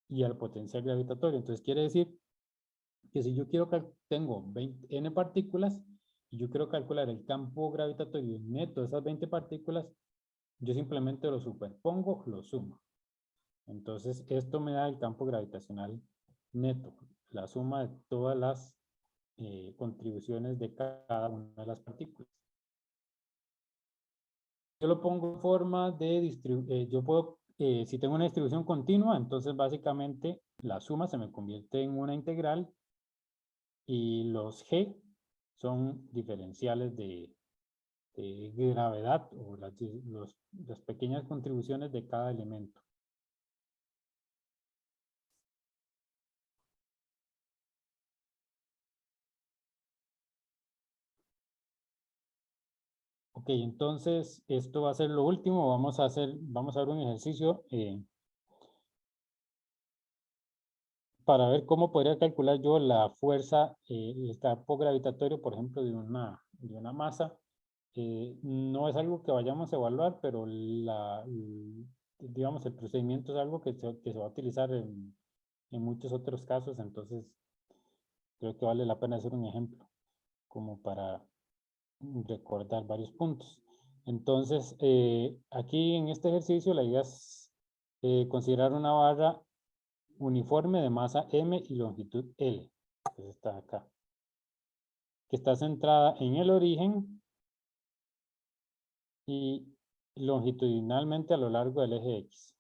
y al potencial gravitatorio. Entonces quiere decir que si yo quiero que tengo n partículas y yo quiero calcular el campo gravitatorio neto de esas 20 partículas, yo simplemente lo superpongo, lo sumo. Entonces esto me da el campo gravitacional neto, la suma de todas las contribuciones de cada una de las partículas. Yo lo pongo en forma de yo puedo, si tengo una distribución continua, entonces básicamente la suma se me convierte en una integral y los G son diferenciales de gravedad o las pequeñas contribuciones de cada elemento. Ok, entonces esto va a ser lo último. Vamos a ver un ejercicio para ver cómo podría calcular yo la fuerza, el campo gravitatorio, por ejemplo, de una masa. No es algo que vayamos a evaluar, pero digamos, el procedimiento es algo que se va a utilizar en muchos otros casos, entonces creo que vale la pena hacer un ejemplo como para recordar varios puntos. Entonces, aquí en este ejercicio la idea es considerar una barra uniforme de masa M y longitud L. Entonces está acá. Que está centrada en el origen y longitudinalmente a lo largo del eje X.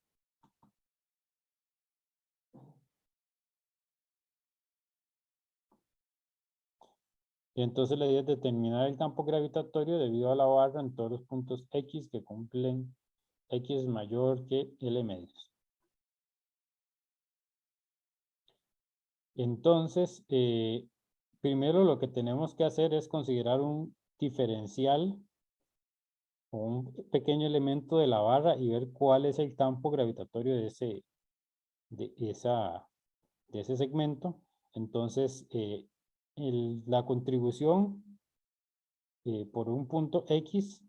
Entonces la idea es determinar el campo gravitatorio debido a la barra en todos los puntos X que cumplen X mayor que L medios. Entonces, primero lo que tenemos que hacer es considerar un diferencial o un pequeño elemento de la barra y ver cuál es el campo gravitatorio de ese segmento. Entonces, la contribución por un punto X,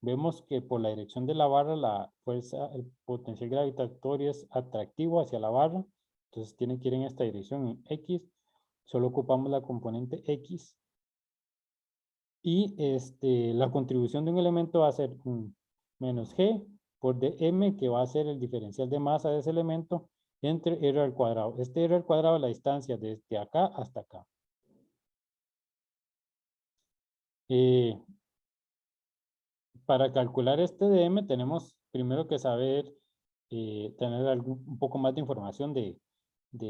vemos que por la dirección de la barra, la fuerza, el potencial gravitatorio es atractivo hacia la barra. Entonces tiene que ir en esta dirección, en X. Solo ocupamos la componente X. Y la contribución de un elemento va a ser un menos G por dm, que va a ser el diferencial de masa de ese elemento, entre r al cuadrado. Este r al cuadrado es la distancia desde acá hasta acá. Para calcular este dm tenemos primero que saber, tener un poco más de información de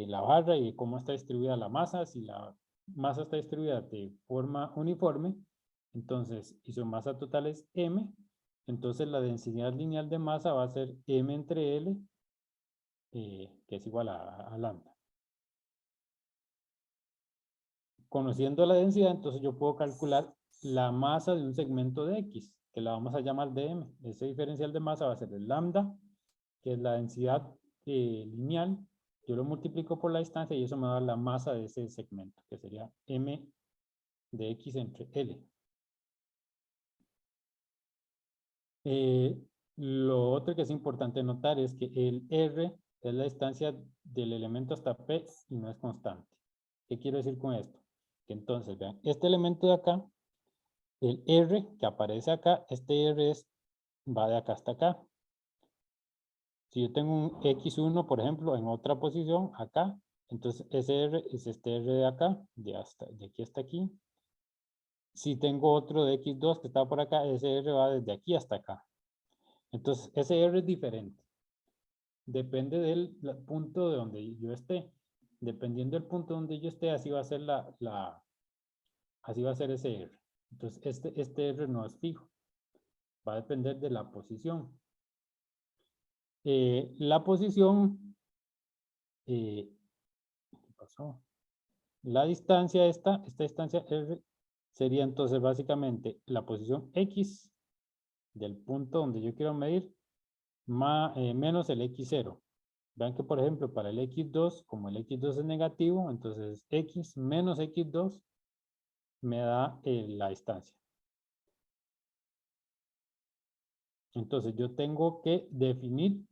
la barra y de cómo está distribuida la masa. Si la masa está distribuida de forma uniforme, entonces, y su masa total es m, entonces la densidad lineal de masa va a ser m entre L, que es igual a lambda. Conociendo la densidad, entonces yo puedo calcular la masa de un segmento de X, que la vamos a llamar dm. Ese diferencial de masa va a ser el lambda, que es la densidad lineal. Yo lo multiplico por la distancia y eso me da la masa de ese segmento, que sería m de X entre L. Lo otro que es importante notar es que el R es la distancia del elemento hasta P y no es constante. ¿Qué quiero decir con esto? Que entonces, vean, este elemento de acá, el R que aparece acá, este R va de acá hasta acá. Si yo tengo un X1, por ejemplo, en otra posición, acá, entonces ese R es este R de acá, de aquí hasta aquí. Si tengo otro de X2 que está por acá, ese R va desde aquí hasta acá. Entonces, ese R es diferente. Depende del punto de donde yo esté. Dependiendo del punto donde yo esté, así va a ser así va a ser ese R. Entonces, este R no es fijo. Va a depender de la posición. La posición, ¿qué pasó? La distancia esta distancia R sería entonces básicamente la posición X del punto donde yo quiero medir menos el X0. Vean que por ejemplo para el X2, como el X2 es negativo, entonces X menos X2 me da la distancia. Entonces yo tengo que definir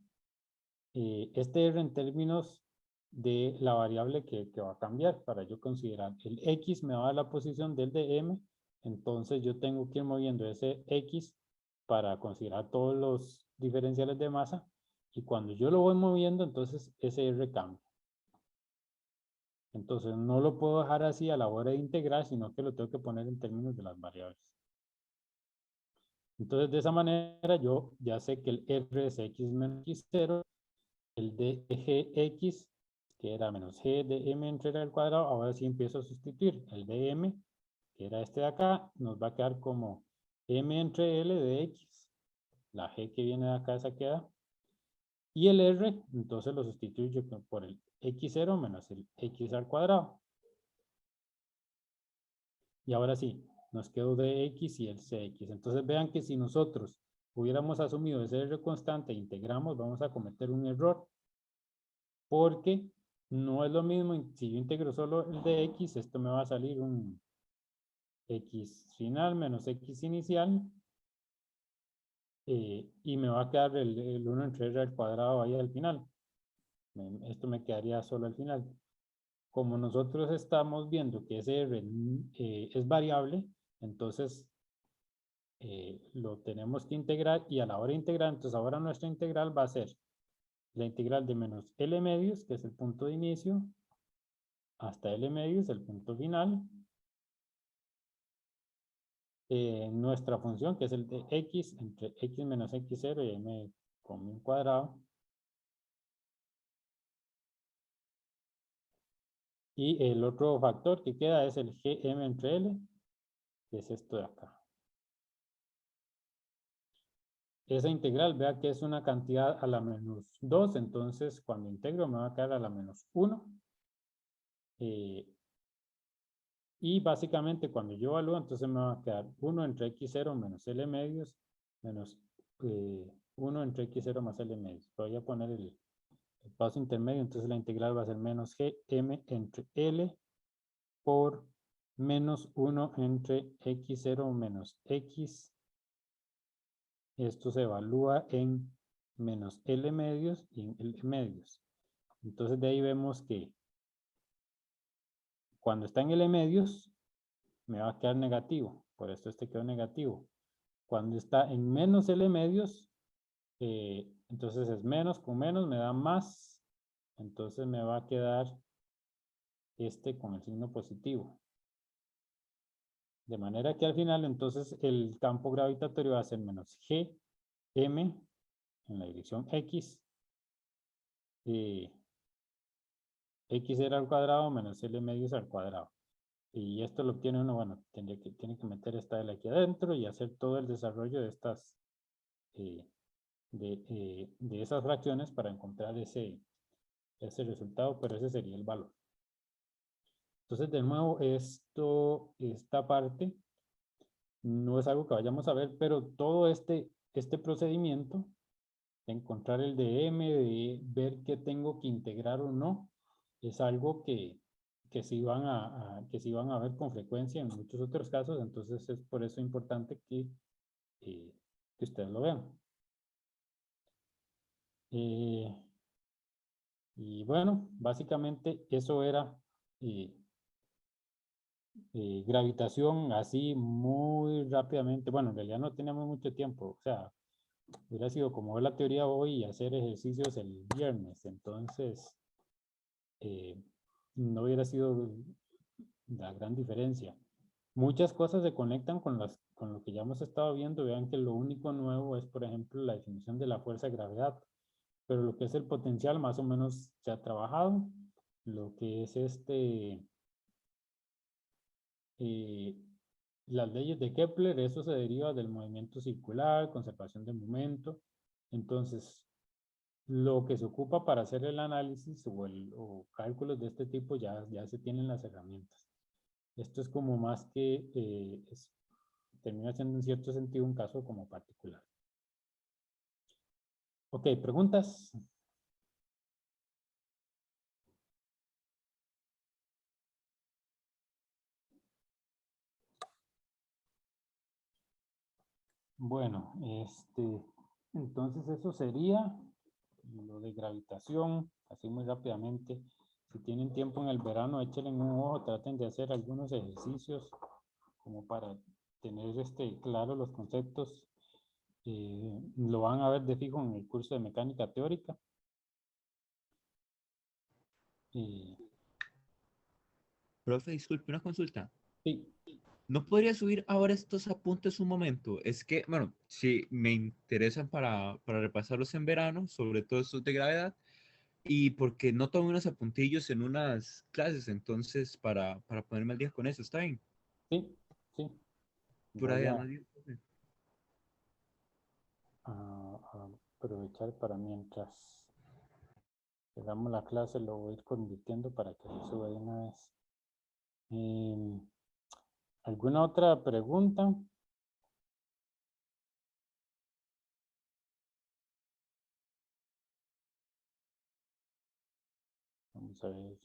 este R en términos de la variable que va a cambiar para yo considerar. El X me va a dar la posición del dm, entonces yo tengo que ir moviendo ese X para considerar todos los diferenciales de masa, y cuando yo lo voy moviendo, entonces ese R cambia. Entonces no lo puedo dejar así a la hora de integrar, sino que lo tengo que poner en términos de las variables. Entonces de esa manera yo ya sé que el R es X menos X0, el de Gx, que era menos G de M entre R al cuadrado, ahora sí empiezo a sustituir. El de M, que era este de acá, nos va a quedar como M entre L de X. La G que viene de acá, esa queda. Y el R, entonces lo sustituyo por el X0 menos el X al cuadrado. Y ahora sí, nos quedó dx y el cx. Entonces vean que si nosotros hubiéramos asumido ese R constante e integramos, vamos a cometer un error. Porque no es lo mismo, si yo integro solo el dx, esto me va a salir un x final menos x inicial. Y me va a quedar el 1 entre R al cuadrado ahí al final. Esto me quedaría solo al final. Como nosotros estamos viendo que ese R es variable, entonces lo tenemos que integrar, y a la hora de integrar, entonces ahora nuestra integral va a ser la integral de menos L medios, que es el punto de inicio, hasta L medios, el punto final. Nuestra función, que es el de X entre X menos X0 y M con un cuadrado. Y el otro factor que queda es el Gm entre L, que es esto de acá. Esa integral, vea que es una cantidad a la menos 2, entonces cuando integro me va a quedar a la menos 1. Y básicamente cuando yo evalúo, entonces me va a quedar 1 entre X0 menos L medios, menos 1 entre X0 más L medios. Voy a poner el paso intermedio, entonces la integral va a ser menos Gm entre L por menos 1 entre X0 menos X. Esto se evalúa en menos L medios y en L medios. Entonces de ahí vemos que cuando está en L medios me va a quedar negativo. Por esto este quedó negativo. Cuando está en menos L medios Entonces es menos con menos me da más. Entonces me va a quedar este con el signo positivo. De manera que al final entonces el campo gravitatorio va a ser menos G, M en la dirección X. X era al cuadrado menos L medios al cuadrado. Y esto lo obtiene uno, bueno, tiene que meter esta L aquí adentro y hacer todo el desarrollo de estas, de esas fracciones para encontrar ese resultado, pero ese sería el valor. Entonces, de nuevo, esta parte no es algo que vayamos a ver, pero todo este procedimiento de encontrar el DM, de ver qué tengo que integrar o no, es algo que sí van a ver con frecuencia en muchos otros casos, entonces es por eso importante que ustedes lo vean. Y bueno, básicamente eso era gravitación así muy rápidamente. Bueno, en realidad no teníamos mucho tiempo, o sea, hubiera sido como ver la teoría hoy y hacer ejercicios el viernes, entonces no hubiera sido la gran diferencia. Muchas cosas se conectan con lo que ya hemos estado viendo. Vean que lo único nuevo es, por ejemplo, la definición de la fuerza de gravedad. Pero lo que es el potencial más o menos se ha trabajado. Lo que es las leyes de Kepler, eso se deriva del movimiento circular, conservación de momento. Entonces, lo que se ocupa para hacer el análisis o cálculos de este tipo ya se tienen las herramientas. Esto es como más que termina siendo en cierto sentido un caso como particular. Ok, ¿preguntas? Bueno, entonces eso sería lo de gravitación, así muy rápidamente. Si tienen tiempo en el verano, échenle un ojo, traten de hacer algunos ejercicios como para tener claro los conceptos. Lo van a ver de fijo en el curso de mecánica teórica. Profe, disculpe, una consulta. Sí. ¿No podría subir ahora estos apuntes un momento? Es que, bueno, sí, me interesan para repasarlos en verano, sobre todo estos de gravedad, y porque no tomé unos apuntillos en unas clases, entonces para ponerme al día con eso, ¿está bien? Sí, sí. Por Voy ahí, a más bien, profe. aprovechar para mientras llegamos la clase, lo voy a ir convirtiendo para que se suba de una vez. ¿Alguna otra pregunta? Vamos a ver.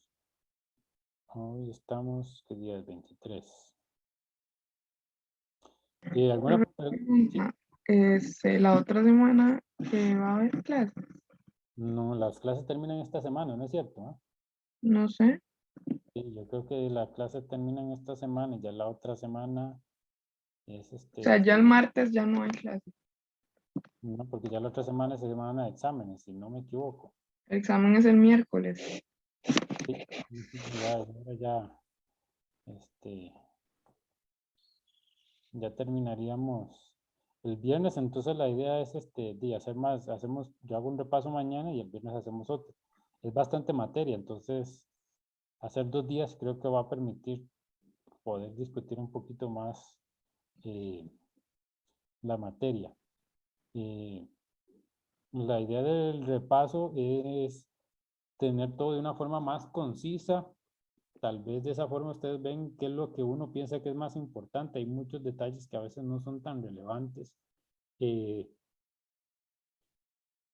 Hoy estamos, ¿qué día es? 23. ¿Alguna pregunta? La otra semana va a haber clases. No, las clases terminan esta semana, ¿no es cierto? ¿No? No sé. Sí, yo creo que la clase termina esta semana y ya la otra semana es O sea, ya el martes ya no hay clases. No, porque ya la otra semana es semana de exámenes, si no me equivoco. El examen es el miércoles. Sí, ya terminaríamos el viernes, entonces la idea es hacer más, yo hago un repaso mañana y el viernes hacemos otro. Es bastante materia, entonces hacer 2 días creo que va a permitir poder discutir un poquito más la materia. La idea del repaso es tener todo de una forma más concisa. Tal vez de esa forma ustedes ven qué es lo que uno piensa que es más importante. Hay muchos detalles que a veces no son tan relevantes.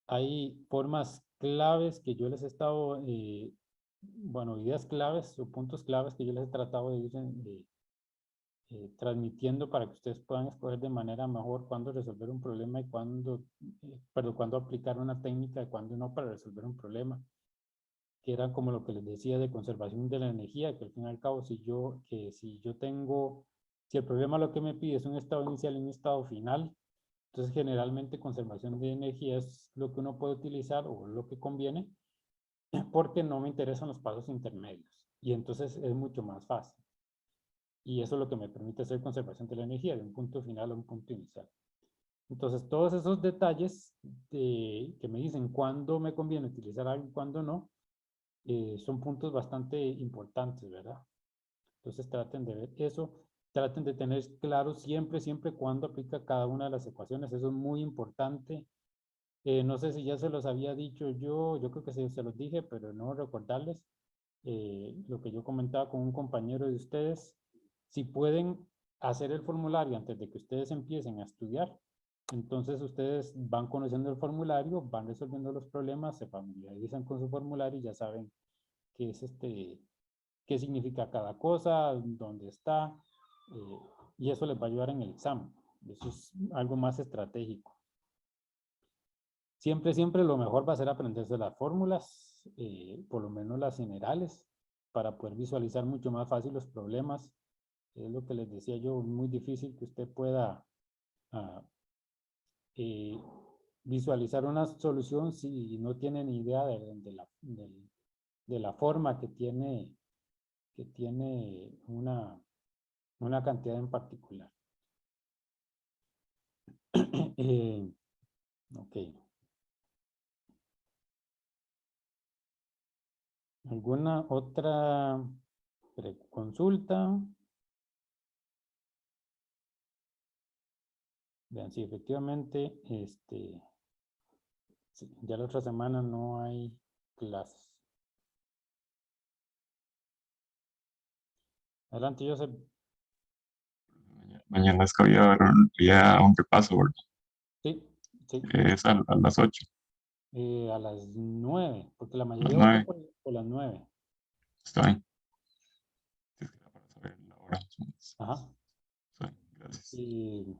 Hay formas claves que yo les he estado, ideas claves o puntos claves que yo les he tratado de ir transmitiendo para que ustedes puedan escoger de manera mejor cuándo resolver un problema y cuándo aplicar una técnica y cuándo no para resolver un problema, que era como lo que les decía de conservación de la energía, que al fin y al cabo si el problema lo que me pide es un estado inicial y un estado final, Entonces, generalmente conservación de energía es lo que uno puede utilizar o lo que conviene, porque no me interesan los pasos intermedios. Y entonces es mucho más fácil. Y eso es lo que me permite hacer conservación de la energía, de un punto final a un punto inicial. Entonces, todos esos detalles que me dicen cuándo me conviene utilizar algo y cuándo no, son puntos bastante importantes, ¿verdad? Entonces, traten de ver eso. Traten de tener claro siempre, siempre cuándo aplica cada una de las ecuaciones. Eso es muy importante. No sé si ya se los había dicho yo creo que se los dije, pero no recordarles lo que yo comentaba con un compañero de ustedes. Si pueden hacer el formulario antes de que ustedes empiecen a estudiar, entonces ustedes van conociendo el formulario, van resolviendo los problemas, se familiarizan con su formulario y ya saben qué es qué significa cada cosa, dónde está, y eso les va a ayudar en el examen. Eso es algo más estratégico. Siempre, siempre lo mejor va a ser aprenderse las fórmulas, por lo menos las generales, para poder visualizar mucho más fácil los problemas. Es lo que les decía yo, muy difícil que usted pueda visualizar una solución si no tiene ni idea de la forma que tiene una cantidad en particular. Ok. ¿Alguna otra consulta? Vean, sí, efectivamente, sí, ya la otra semana no hay clases. Adelante, Joseph. Mañana es que había un repaso, ¿verdad? Sí, sí. Es a las 8. A las 9, porque la A las mayoría votó 9. por las 9. Está bien. Sí, es que era para saber la hora. Ajá. Está bien, gracias. Y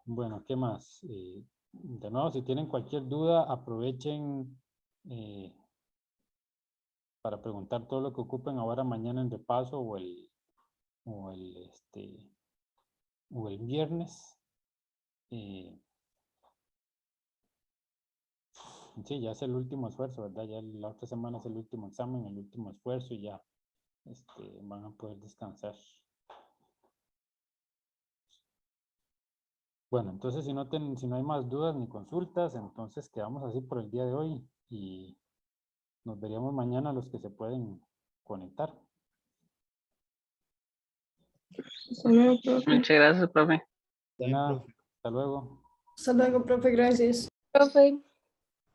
bueno, ¿qué más? De nuevo, si tienen cualquier duda, aprovechen para preguntar todo lo que ocupen ahora mañana en repaso o el viernes. Sí, ya es el último esfuerzo, ¿verdad? Ya la otra semana es el último examen, el último esfuerzo y ya van a poder descansar. Bueno, entonces si no hay más dudas ni consultas, entonces quedamos así por el día de hoy y nos veríamos mañana los que se pueden conectar. Hasta luego, profe. Muchas gracias, profe. De nada, hasta luego. Hasta luego, profe, gracias. Profe,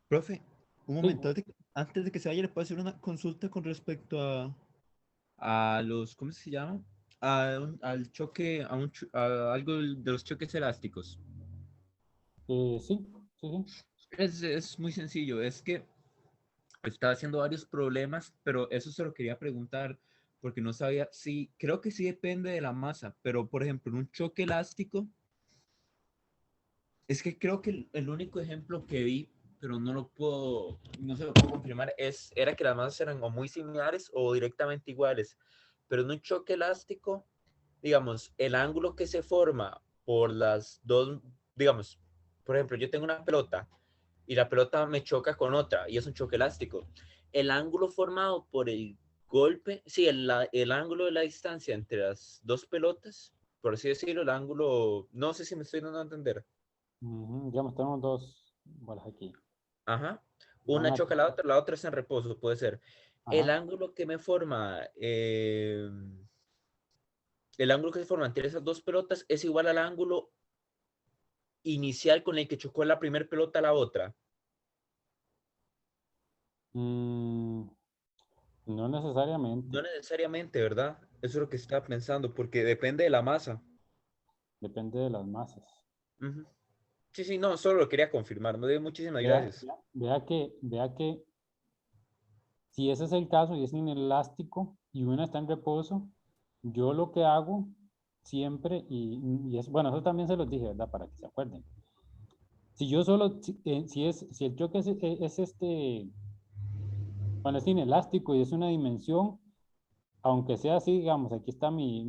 Profe, un Sí. momento, antes de que se vaya, ¿le puedo hacer una consulta con respecto a los, ¿cómo se llama? Al choque, a algo de los choques elásticos? Sí, sí, sí. Es muy sencillo, es que estaba haciendo varios problemas, pero eso se lo quería preguntar porque no sabía si, creo que sí depende de la masa, pero por ejemplo, en un choque elástico, es que creo que el único ejemplo que vi, pero no se lo puedo confirmar, era que las masas eran o muy similares o directamente iguales, pero en un choque elástico, digamos, el ángulo que se forma por las dos, digamos, por ejemplo, yo tengo una pelota y la pelota me choca con otra y es un choque elástico. El ángulo formado por el golpe, sí, el ángulo de la distancia entre las dos pelotas, por así decirlo, el ángulo, no sé si me estoy dando a entender. Ya tenemos dos bolas aquí. Ajá. Van Una a choca la otra está en reposo, puede ser. El Ajá. ángulo que me forma, el ángulo que se forma entre esas dos pelotas es igual al ángulo inicial con el que chocó la primera pelota a la otra. No necesariamente. No necesariamente, ¿verdad? Eso es lo que estaba pensando, porque depende de la masa. Depende de las masas. Ujú. Sí, sí, no, solo lo quería confirmar. Muchísimas gracias. Vea que si ese es el caso y es inelástico y una está en reposo, yo lo que hago siempre, y es, bueno, eso también se los dije, ¿verdad? Para que se acuerden. Si yo solo, si el choque cuando es inelástico y es una dimensión, aunque sea así, digamos, aquí está mi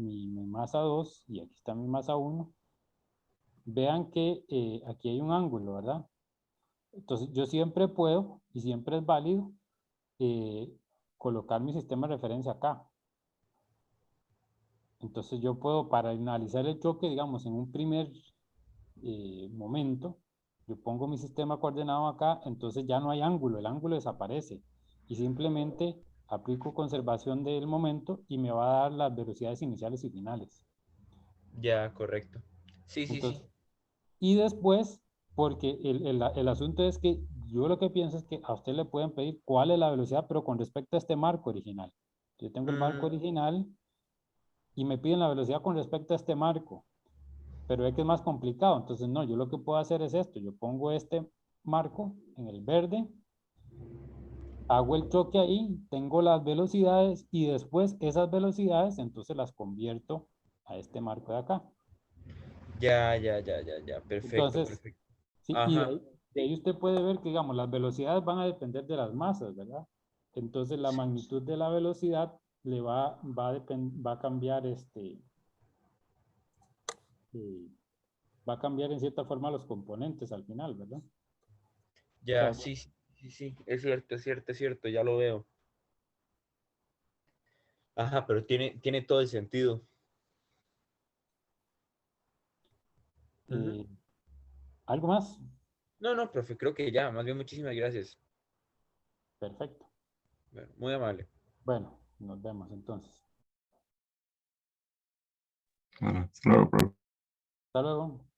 masa 2 y aquí está mi masa 1, vean que aquí hay un ángulo, ¿verdad? Entonces yo siempre puedo y siempre es válido colocar mi sistema de referencia acá. Entonces yo puedo, para analizar el choque, digamos, en un primer momento, yo pongo mi sistema coordenado acá, entonces ya no hay ángulo, el ángulo desaparece. Y simplemente aplico conservación del momento y me va a dar las velocidades iniciales y finales. Ya, correcto. Sí, sí, sí. Entonces, y después, porque el asunto es que yo lo que pienso es que a usted le pueden pedir cuál es la velocidad, pero con respecto a este marco original. Yo tengo el marco original y me piden la velocidad con respecto a este marco, pero es que es más complicado. Entonces, no, yo lo que puedo hacer es esto. Yo pongo este marco en el verde, hago el choque ahí, tengo las velocidades y después esas velocidades, entonces las convierto a este marco de acá. Ya, ya, ya, ya, ya. Perfecto, Entonces, perfecto. sí, y Ajá. de ahí usted puede ver que, digamos, las velocidades van a depender de las masas, ¿verdad? Entonces, la magnitud de la velocidad le va a cambiar eh, va a cambiar en cierta forma los componentes al final, ¿verdad? O sea, Ya, sí, sí, sí, sí. Es cierto, es cierto, es cierto. Ya lo veo. Ajá, pero tiene todo el sentido. Ujú. eh, ¿algo más? No, no, profe, creo que ya. Más bien, muchísimas gracias. Perfecto. Bueno, muy amable. Bueno, nos vemos entonces. Bueno, hasta luego, profe. Hasta luego.